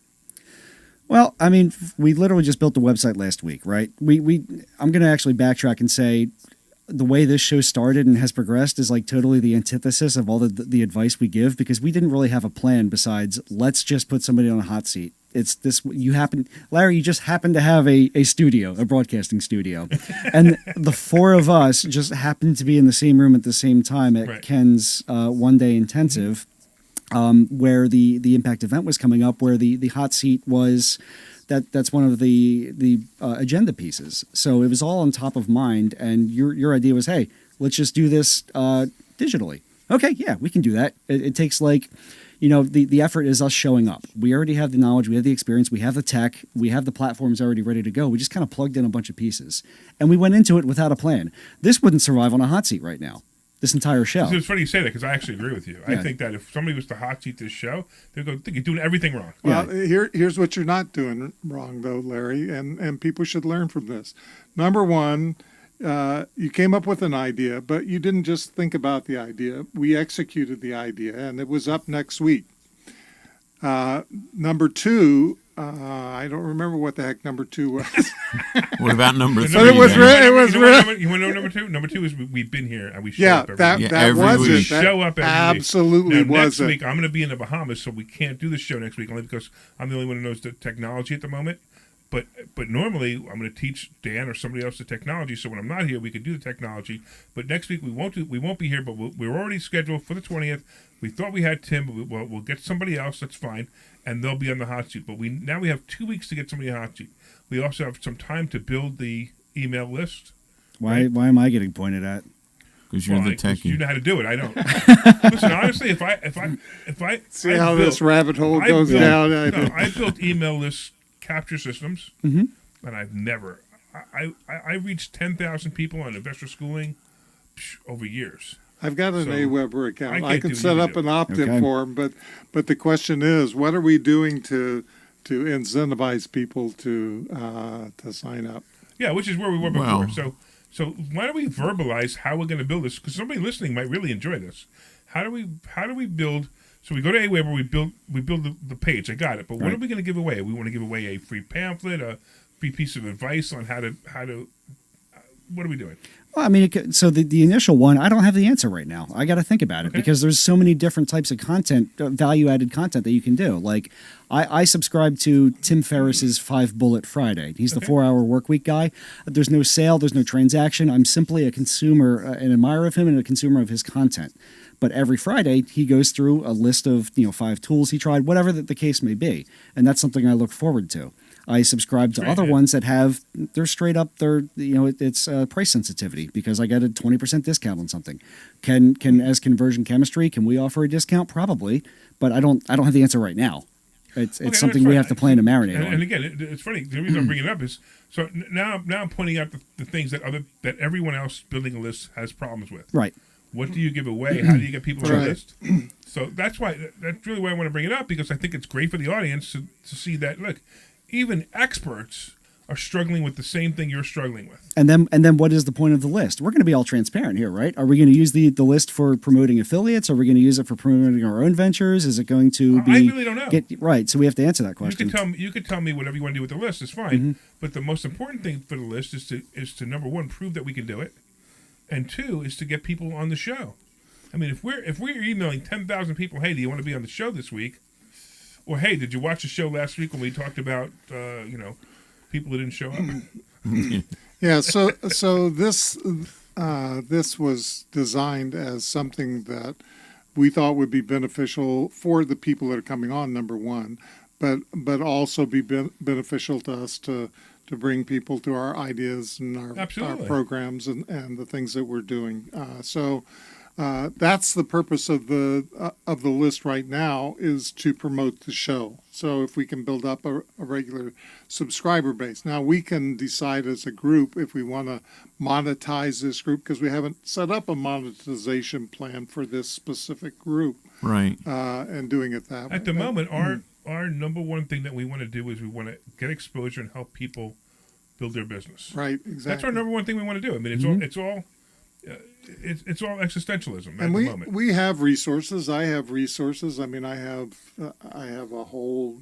Well, I mean, we literally just built the website last week, right? I'm going to actually backtrack and say the way this show started and has progressed is like totally the antithesis of all the advice we give, because we didn't really have a plan besides let's just put somebody on a hot seat. It's this, Larry, you just happen to have a studio, a broadcasting studio. And the four of us just happened to be in the same room at the same time at Right. Ken's one-day intensive, where the Impact event was coming up, where the hot seat was, that's one of the agenda pieces. So it was all on top of mind, and your idea was, hey, let's just do this digitally. Okay, yeah, we can do that. It takes like, the effort is us showing up. We already have the knowledge, we have the experience, we have the tech, we have the platforms already ready to go. We just kind of plugged in a bunch of pieces, and we went into it without a plan. This wouldn't survive on a hot seat right now. This entire show. It's funny you say that because I actually agree with you. I Yeah. think that if somebody was to hot seat this show, they'd go, think you're doing everything wrong. Well, here's what you're not doing wrong, though, Larry, and people should learn from this. Number one, you came up with an idea, but you didn't just think about the idea. We executed the idea, and it was up next week. Number two, I don't remember what the heck number two was. What about number But three? it was then? it was you want to know number two? Number two is we've been here and we show Yeah, up every that week. Yeah, that every was week. it. We That show up every absolutely week. Now, was next it. week I'm going to be in the Bahamas, so we can't do the show next week only because I'm the only one who knows the technology at the moment. But normally I'm going to teach Dan or somebody else the technology. So when I'm not here, we can do the technology. But next week we won't be here. But we're already scheduled for the 20th. We thought we had Tim, but we'll get somebody else. That's fine, and they'll be on the hot seat. But now we have 2 weeks to get somebody on the hot seat. We also have some time to build the email list. Why am I getting pointed at? Because you're the 'cause you techie. know how to do it. I don't. Listen, honestly, if I See I how built- this rabbit hole I goes built- down. No, I built email list capture systems, and I've never. I reached 10,000 people on investor schooling over years. I've got an So, AWeber account. I I can't can do set what up you an do. opt-in Okay. form, but the question is, what are we doing to incentivize people to sign up? Yeah, which is where we were before. Well- So why don't we verbalize how we're going to build this? Because somebody listening might really enjoy this. How do we build? So we go to AWeber, we build the page. I got it. But what Right. are we going to give away? We want to give away a free pamphlet, a free piece of advice on how to. What are we doing? Well, I mean, so the initial one, I don't have the answer right now. I got to think about it because there's so many different types of content, value-added content that you can do. Like, I subscribe to Tim Ferriss's 5-Bullet Friday. He's the 4-hour work week guy. There's no sale. There's no transaction. I'm simply a consumer, an admirer of him and a consumer of his content. But every Friday, he goes through a list of 5 tools he tried, whatever the case may be. And that's something I look forward to. I subscribe to other ones that they're straight up, it's price sensitivity because I get a 20% discount on something. Can as conversion chemistry, can we offer a discount? Probably, but I don't have the answer right now. It's Okay, something that's we fine. have to plan to marinate And on. again, it's funny. The reason I'm bringing it up is so now I'm pointing out the things that everyone else building a list has problems with. Right. What do you give away? How do you get people on the Right. list? So that's really why I want to bring it up because I think it's great for the audience to see that look, even experts are struggling with the same thing you're struggling with. And then what is the point of the list? We're going to be all transparent here, right? Are we going to use the list for promoting affiliates? Are we going to use it for promoting our own ventures? Is it going to be? I really don't know. Right. So we have to answer that You question. could tell me whatever you want to do with the list. It's fine. But the most important thing for the list is to number one prove that we can do it, and two is to get people on the show. I mean, if we're emailing 10,000 people, hey, do you want to be on the show this week? Or hey, did you watch the show last week when we talked about people who didn't show up? Yeah, so this was designed as something that we thought would be beneficial for the people that are coming on, number one, but also be beneficial to us to bring people to our ideas and our Absolutely. programs and the things that we're doing. That's the purpose of the list right now, is to promote the show. So if we can build up a regular subscriber base. Now we can decide as a group if we want to monetize this group, because we haven't set up a monetization plan for this specific group, Right. and doing it that way. At the moment, our number one thing that we want to do is we want to get exposure and help people build their business. Right, exactly. That's our number one thing we want to do. I mean, it's all existentialism at And the moment. we have resources. I have resources. I mean, I have a whole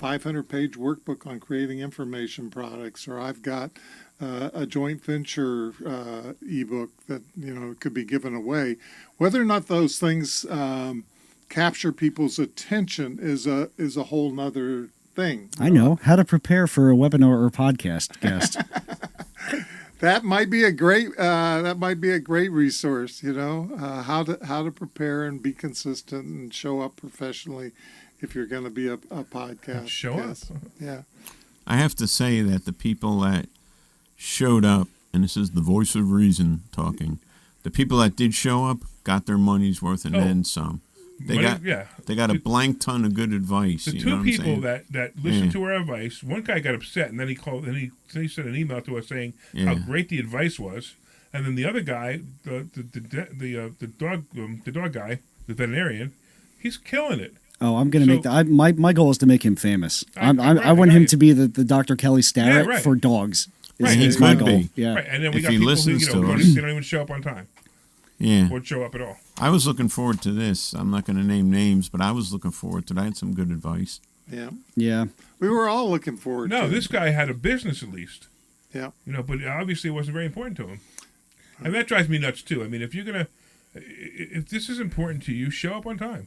500-page workbook on creating information products, or I've got a joint venture ebook that could be given away. Whether or not those things capture people's attention is a whole nother thing. I know how to prepare for a webinar or podcast guest. That might be a great resource. How to prepare and be consistent and show up professionally if you're going to be a podcast. Show guest. up. Yeah. I have to say that the people that showed up, and this is the voice of reason talking, the people that did show up got their money's worth and then some. They got a blank ton of good advice. The you know two what I'm people saying? that listened to our advice, one guy got upset, and then he called, and he sent an email to us saying how great the advice was, and then the other guy, the dog guy, the veterinarian, he's killing it. Oh, I'm going to make that. My goal is to make him famous. I want him to be the Dr. Kelly Starrett for dogs. Right. He my could goal. be. Yeah. Right. And then we If got he people listens who to us. they don't even show up on time. Yeah. Or show up at all. I was looking forward to this. I'm not going to name names, but I was looking forward to it. I had some good advice. Yeah. Yeah. We were all looking forward to it. No, this guy had a business at least. Yeah. But obviously it wasn't very important to him. And that drives me nuts too. I mean, if this is important to you, show up on time.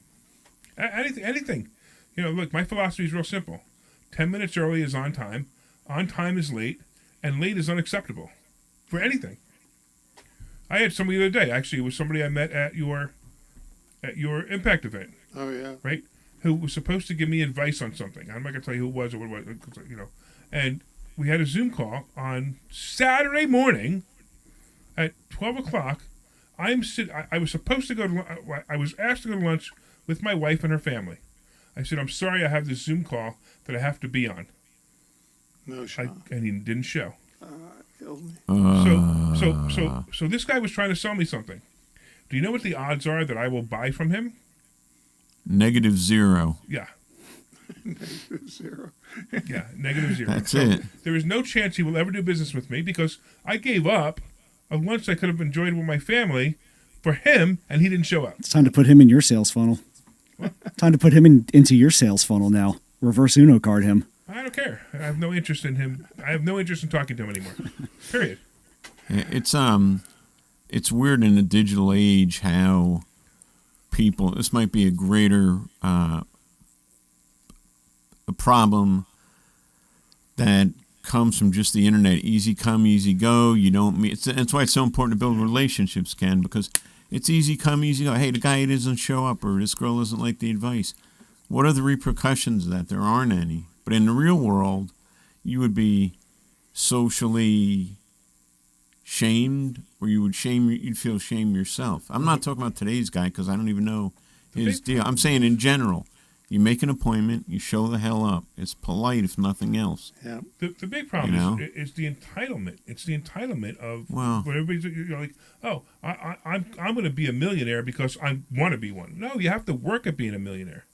Anything. Look, my philosophy is real simple. 10 minutes early is on time is late, and late is unacceptable for anything. I had somebody the other day, actually, it was somebody I met at your Impact event. Oh, yeah. Right? Who was supposed to give me advice on something. I'm not going to tell you who it was or what it was, And we had a Zoom call on Saturday morning at 12 o'clock. I was supposed to go to, I was asked to go to lunch with my wife and her family. I said, I'm sorry, I have this Zoom call that I have to be on. No shot. And he didn't show. Killed me. So this guy was trying to sell me something. Do you know what the odds are that I will buy from him? -0. Yeah. -0. Yeah, -0. That's it. There is no chance he will ever do business with me because I gave up a lunch I could have enjoyed with my family for him, and he didn't show up. It's time to put him in your sales funnel. Time to put him into your sales funnel now. Reverse Uno card him. I don't care. I have no interest in him. I have no interest in talking to him anymore. Period. It's weird in the digital age how people. This might be a greater a problem that comes from just the internet. Easy come, easy go. You don't meet. That's why it's so important to build relationships, Ken, because it's easy come, easy go. Hey, the guy doesn't show up, or this girl doesn't like the advice. What are the repercussions of that? There aren't any. But in the real world, you would be socially shamed, or you'd feel shame yourself. I'm not talking about today's guy because I don't even know his deal. I'm saying in general, you make an appointment, you show the hell up. It's polite, if nothing else. Yeah. The big problem is the entitlement. It's the entitlement of what everybody's like. Oh, I'm going to be a millionaire because I want to be one. No, you have to work at being a millionaire.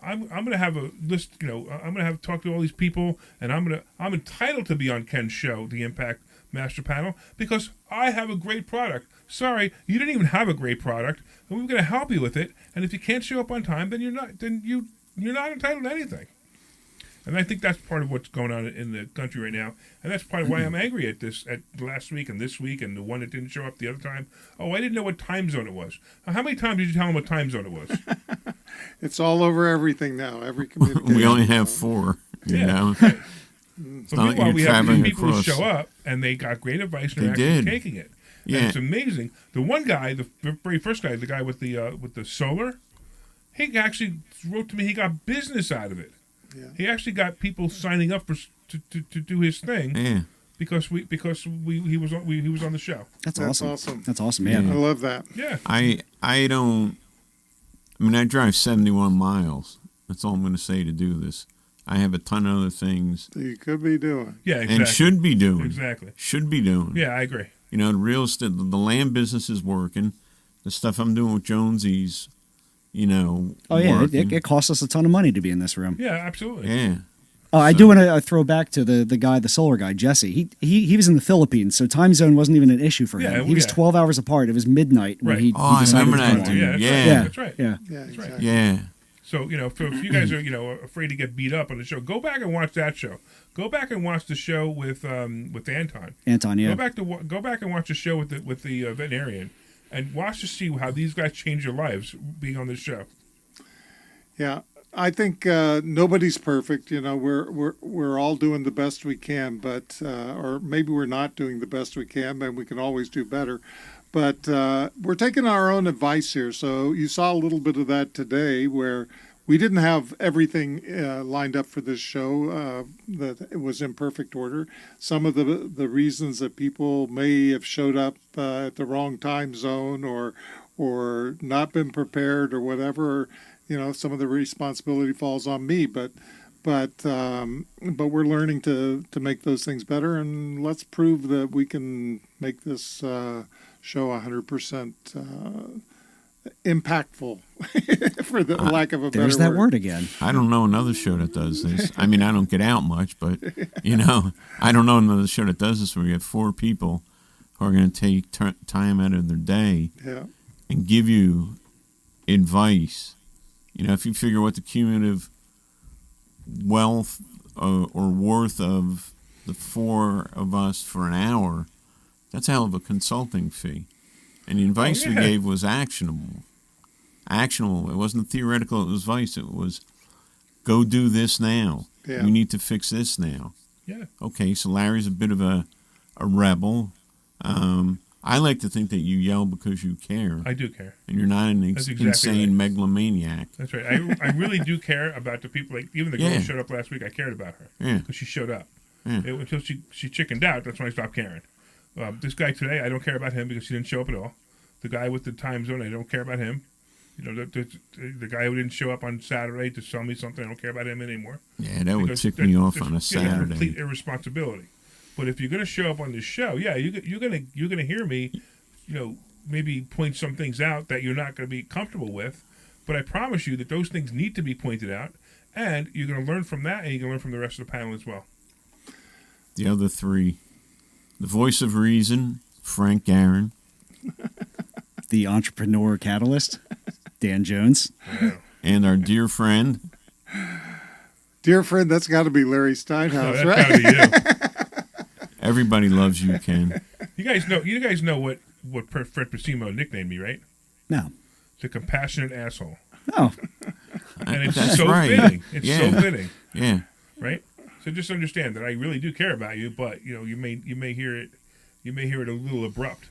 I'm going to have a list. I'm going to have talk to all these people, and I'm entitled to be on Ken's show, the Impact Master Panel, because I have a great product. Sorry, you didn't even have a great product, and we're going to help you with it. And if you can't show up on time, then you're not entitled to anything. And I think that's part of what's going on in the country right now, and that's part of why I'm angry at last week and this week and the one that didn't show up the other time. Oh, I didn't know what time zone it was. Now, how many times did you tell him what time zone it was? It's all over everything now. Every communication. We only have 4. You know. Right. It's So not like meanwhile, you're we have traveling these people who across. show up and they got great advice and They they're actually did. taking it. Yeah. And it's amazing. The one guy, the very first guy, the guy with the solar, he actually wrote to me. He got business out of it. Yeah. He actually got people signing up to do his thing. Yeah. Because he was on the show. That's That's awesome. awesome. That's awesome, man. I love that. Yeah. I drive 71 miles. That's all I'm going to say to do this. I have a ton of other things You could be doing. Yeah. Exactly. and should be doing. Exactly. Should be doing. Yeah, I agree. You know, the real estate, the land business is working. The stuff I'm doing with Jonesy's, Oh yeah, working. it costs us a ton of money to be in this room. Yeah, absolutely. Yeah. Oh, I do want to throw back to the solar guy, Jesse. He was in the Philippines, so time zone wasn't even an issue for him. Yeah, He was yeah. 12 hours apart. It was midnight when Right. he Oh, I decided remember to that come dude. on. Yeah, Yeah. that's right. Yeah. Yeah, That's right. exactly. Yeah. So, if you guys are, afraid to get beat up on the show, go back and watch that show. Go back and watch the show with Anton. Anton, yeah. Go back and watch the show with the veterinarian, and watch to see how these guys change their lives being on this show. Yeah, I think nobody's perfect. We're all doing the best we can, but or maybe we're not doing the best we can, and we can always do better. But we're taking our own advice here. So you saw a little bit of that today, where we didn't have everything lined up for this show that it was in perfect order. Some of the reasons that people may have showed up at the wrong time zone or not been prepared or whatever. Some of the responsibility falls on me, but we're learning to make those things better, and let's prove that we can make this show 100% impactful, for the lack of a better word. There's that word again. I don't know another show that does this. I mean, I don't get out much, but, I don't know another show that does this where you have 4 people who are going to take time out of their day and give you advice. If you figure what the cumulative wealth or worth of the 4 of us for an hour, that's a hell of a consulting fee. And the advice we gave was actionable. It wasn't theoretical advice. It was, go do this now. Yeah. You need to fix this now. Yeah. Okay, so Larry's a bit of a rebel. I like to think that you yell because you care. I do care. And you're not an insane megalomaniac. That's right. I really do care about the people. Like, even the girl who showed up last week, I cared about her. Yeah. Because she showed up. Yeah. Until she chickened out, that's when I stopped caring. This guy today, I don't care about him because he didn't show up at all. The guy with the time zone, I don't care about him. The guy who didn't show up on Saturday to sell me something, I don't care about him anymore. Yeah, that would tick me off on a Saturday. Complete irresponsibility. But if you're going to show up on this show, you're gonna hear me, maybe point some things out that you're not going to be comfortable with. But I promise you that those things need to be pointed out, and you're going to learn from that, and you're going to learn from the rest of the panel as well. The other 3, the voice of reason, Frank Garon. The entrepreneur catalyst, Dan Jones. Wow. And our dear friend. That's got to be Larry Steinhouse, no, right? That's got to be you. Everybody loves you, Ken. You guys know what Fred Pacimo nicknamed me, right? No. It's a compassionate asshole. Oh. And it's That's so right. fitting. It's so fitting. Yeah. Right? So just understand that I really do care about you, but you may hear it a little abrupt.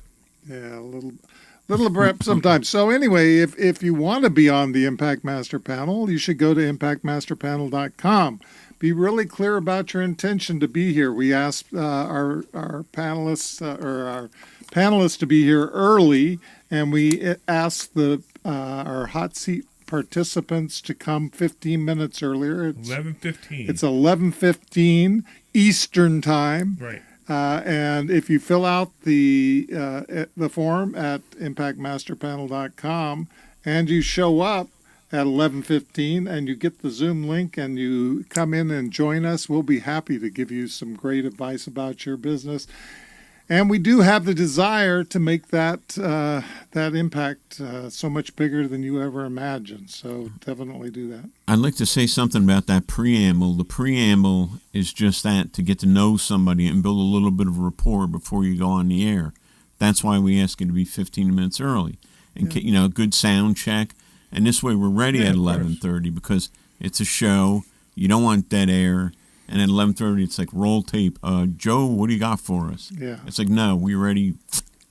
Yeah, a little abrupt sometimes. So anyway, if you want to be on the Impact Master Panel, you should go to impactmasterpanel.com. Be really clear about your intention to be here. We asked our panelists our panelists to be here early, and we asked our hot seat participants to come 15 minutes earlier. 11:15. It's 11:15 Eastern time. Right. And if you fill out the form at impactmasterpanel.com and you show up at 11:15 and you get the Zoom link and you come in and join us, we'll be happy to give you some great advice about your business. And we do have the desire to make that impact so much bigger than you ever imagined. So definitely do that. I'd like to say something about that preamble. The preamble is just that, to get to know somebody and build a little bit of rapport before you go on the air. That's why we ask you to be 15 minutes early. And, a good sound check. And this way we're ready at 11:30 because it's a show. You don't want dead air. And at 11:30, it's like, roll tape. Joe, what do you got for us? Yeah. It's like, no, we're ready.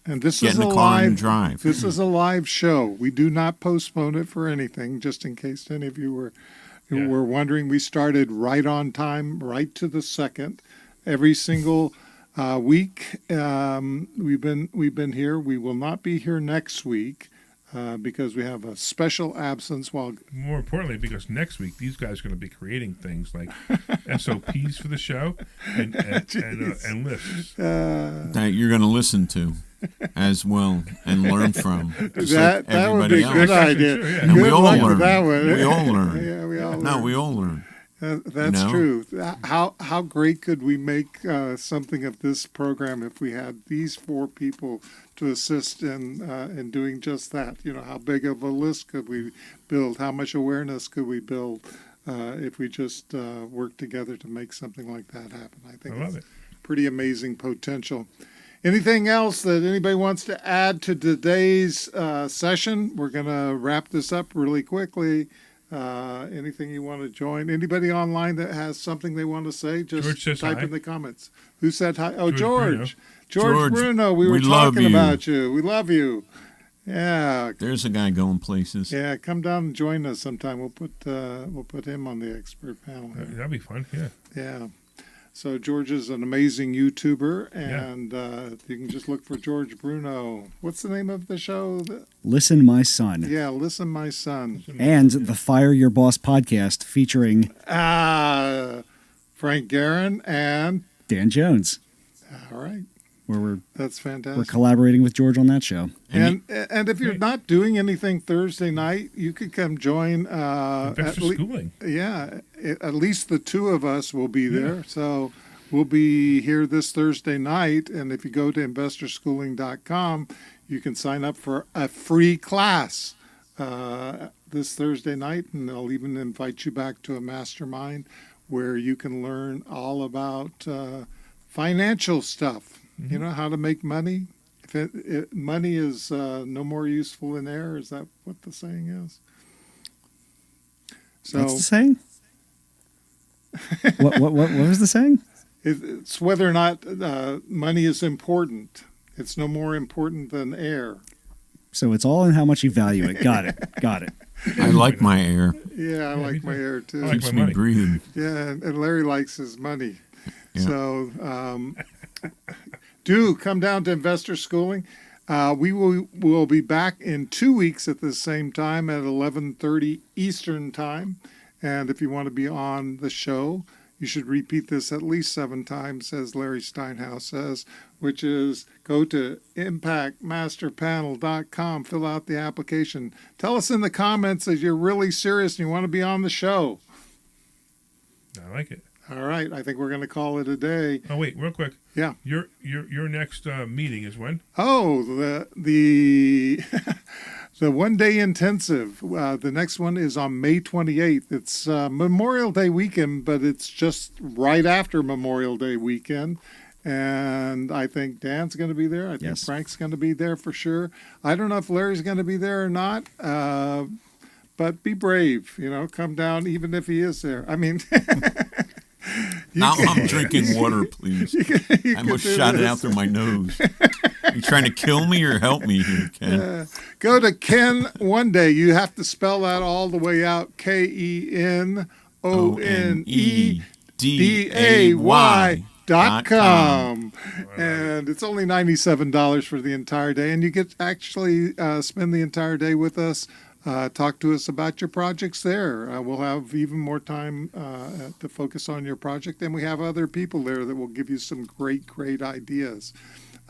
And this Get is in the a car live and drive. This is a live show. We do not postpone it for anything. Just in case any of you were wondering, we started right on time, right to the second. Every single week we've been here. We will not be here next week. Because we have a special absence. While more importantly, because next week these guys are going to be creating things like SOPs for the show and lists that you're going to listen to as well and learn from. That would be a good idea. Sure, yeah. And Good we all luck learn. with that one. We all learn. Yeah, we all learn. No, we all learn. That's true. How great could we make something of this program if we had these 4 people to assist in doing just that? How big of a list could we build? How much awareness could we build if we just work together to make something like that happen? I think I love it's it. pretty amazing potential. Anything else that anybody wants to add to today's session? We're going to wrap this up really quickly. Anything you want to join? Anybody online that has something they want to say, just George says type hi. in the comments. Who said hi? Oh, George George Bruno, we were love talking you. about you. We love you. Yeah. There's a guy going places. Yeah, come down and join us sometime. We'll put him on the expert panel. That'd be fun. Yeah. Yeah. So George is an amazing YouTuber, and you can just look for George Bruno. What's the name of the show? Listen, My Son. Yeah, Listen, My Son. And the Fire Your Boss podcast featuring Frank Garon and Dan Jones, all right, where that's fantastic. we're collaborating with George on that show. And if you're not doing anything Thursday night, you could come join. Investor schooling. At least the two of us will be there. So we'll be here this Thursday night. And if you go to investorschooling.com, you can sign up for a free class this Thursday night. And they'll even invite you back to a mastermind where you can learn all about financial stuff. Mm-hmm. You know, how to make money. If money is no more useful in air, is that what the saying is? So What's the saying? what was the saying? it's whether or not money is important. It's no more important than air. So it's all in how much you value it. Got it. Got it. I like my air. Yeah, I me like my too. air too. I like Keeps my me money. breathing. Yeah, and Larry likes his money. Yeah. So do come down to Investor Schooling. We will be back in 2 weeks at the same time at 11:30 Eastern Time. And if you want to be on the show, you should repeat this at least 7 times, as Larry Steinhouse says, which is go to impactmasterpanel.com, fill out the application. Tell us in the comments that you're really serious and you want to be on the show. I like it. All right, I think we're going to call it a day. Oh wait, real quick. Yeah. Your next meeting is when? Oh, the the 1 day intensive. The next one is on May 28th. It's Memorial Day weekend, but it's just right after Memorial Day weekend. And I think Dan's going to be there. I think Yes. Frank's going to be there for sure. I don't know if Larry's going to be there or not. But be brave, come down even if he is there. I mean, Now I'm drinking water, please. I almost shot it out through my nose. You trying to kill me or help me here, Ken? Go to Ken One Day. You have to spell that all the way out. KENONEDAY.com. And it's only $97 for the entire day. And you get to actually spend the entire day with us. Talk to us about your projects there. We'll have even more time to focus on your project. And we have other people there that will give you some great, great ideas.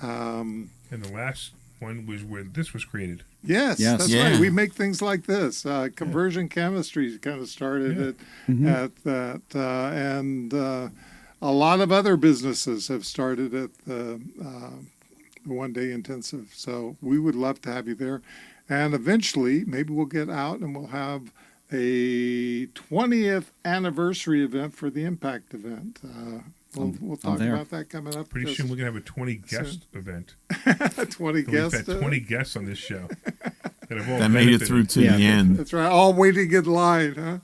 And the last one was where this was created. Yes, Yes. that's Yeah. right. We make things like this. Conversion chemistry kind of started at that. And a lot of other businesses have started at the 1 day intensive. So we would love to have you there. And eventually, maybe we'll get out and we'll have a 20th anniversary event for the Impact event. We'll talk there. about that coming up. Pretty soon we're gonna have a 20 guest event. 20 We've guests. had 20 guests on this show that have all That made it benefited. through to Yeah. the end. That's right. All waiting in line, huh?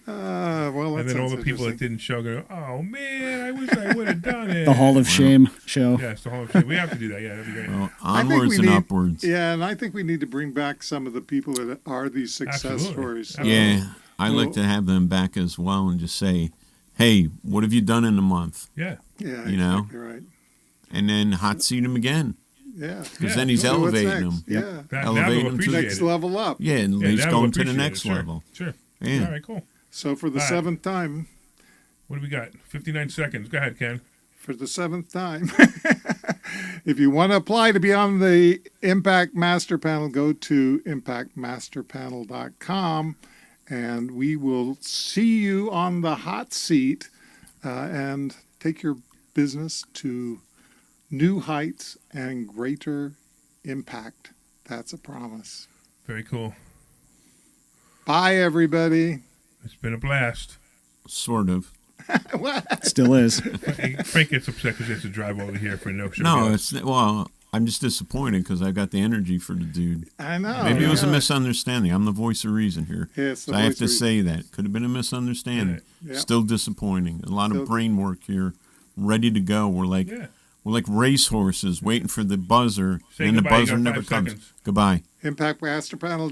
Well, And that then all the sounds people that interesting. didn't show go, oh man, I wish I would have done it. The Hall of Shame show. Yes, the Hall of Shame. We have to do that. Yeah, that'd be great. Well, I think onwards we and need- upwards. Yeah, and I think we need to bring back some of the people that are these success Absolutely. stories. Yeah, I Well- like to have them back as well and just say, hey, what have you done in a month? Yeah. Yeah, You know? exactly right. And then hot seat him again. Yeah. Because Yeah, then he's So what's elevating next? them. Yeah. That, now Elevate they'll them to appreciate Next it. level up. Yeah, and Yeah, he's now going they'll to the appreciate next it. Sure. level. Sure. Yeah. All right, cool. So for the All right. 7th time, What do we got? 59 seconds. Go ahead, Ken. for the 7th time, if you want to apply to be on the Impact Master Panel, go to impactmasterpanel.com and we will see you on the hot seat and take your business to new heights and greater impact. That's a promise. Very cool. Bye, everybody. It's been a blast. Sort of. Still is. Frank gets upset because he has to drive over here for no show. No, I'm just disappointed because I got the energy for the dude. I know. Maybe it was a misunderstanding. I'm the voice of reason here. Yes, So I have to say that. Could have been a misunderstanding. Yeah. Still disappointing. A lot of brain work here, ready to go. We're like racehorses waiting for the buzzer, Say and the goodbye, you buzzer got never 5 comes. seconds. Goodbye. ImpactMasterPanel.com.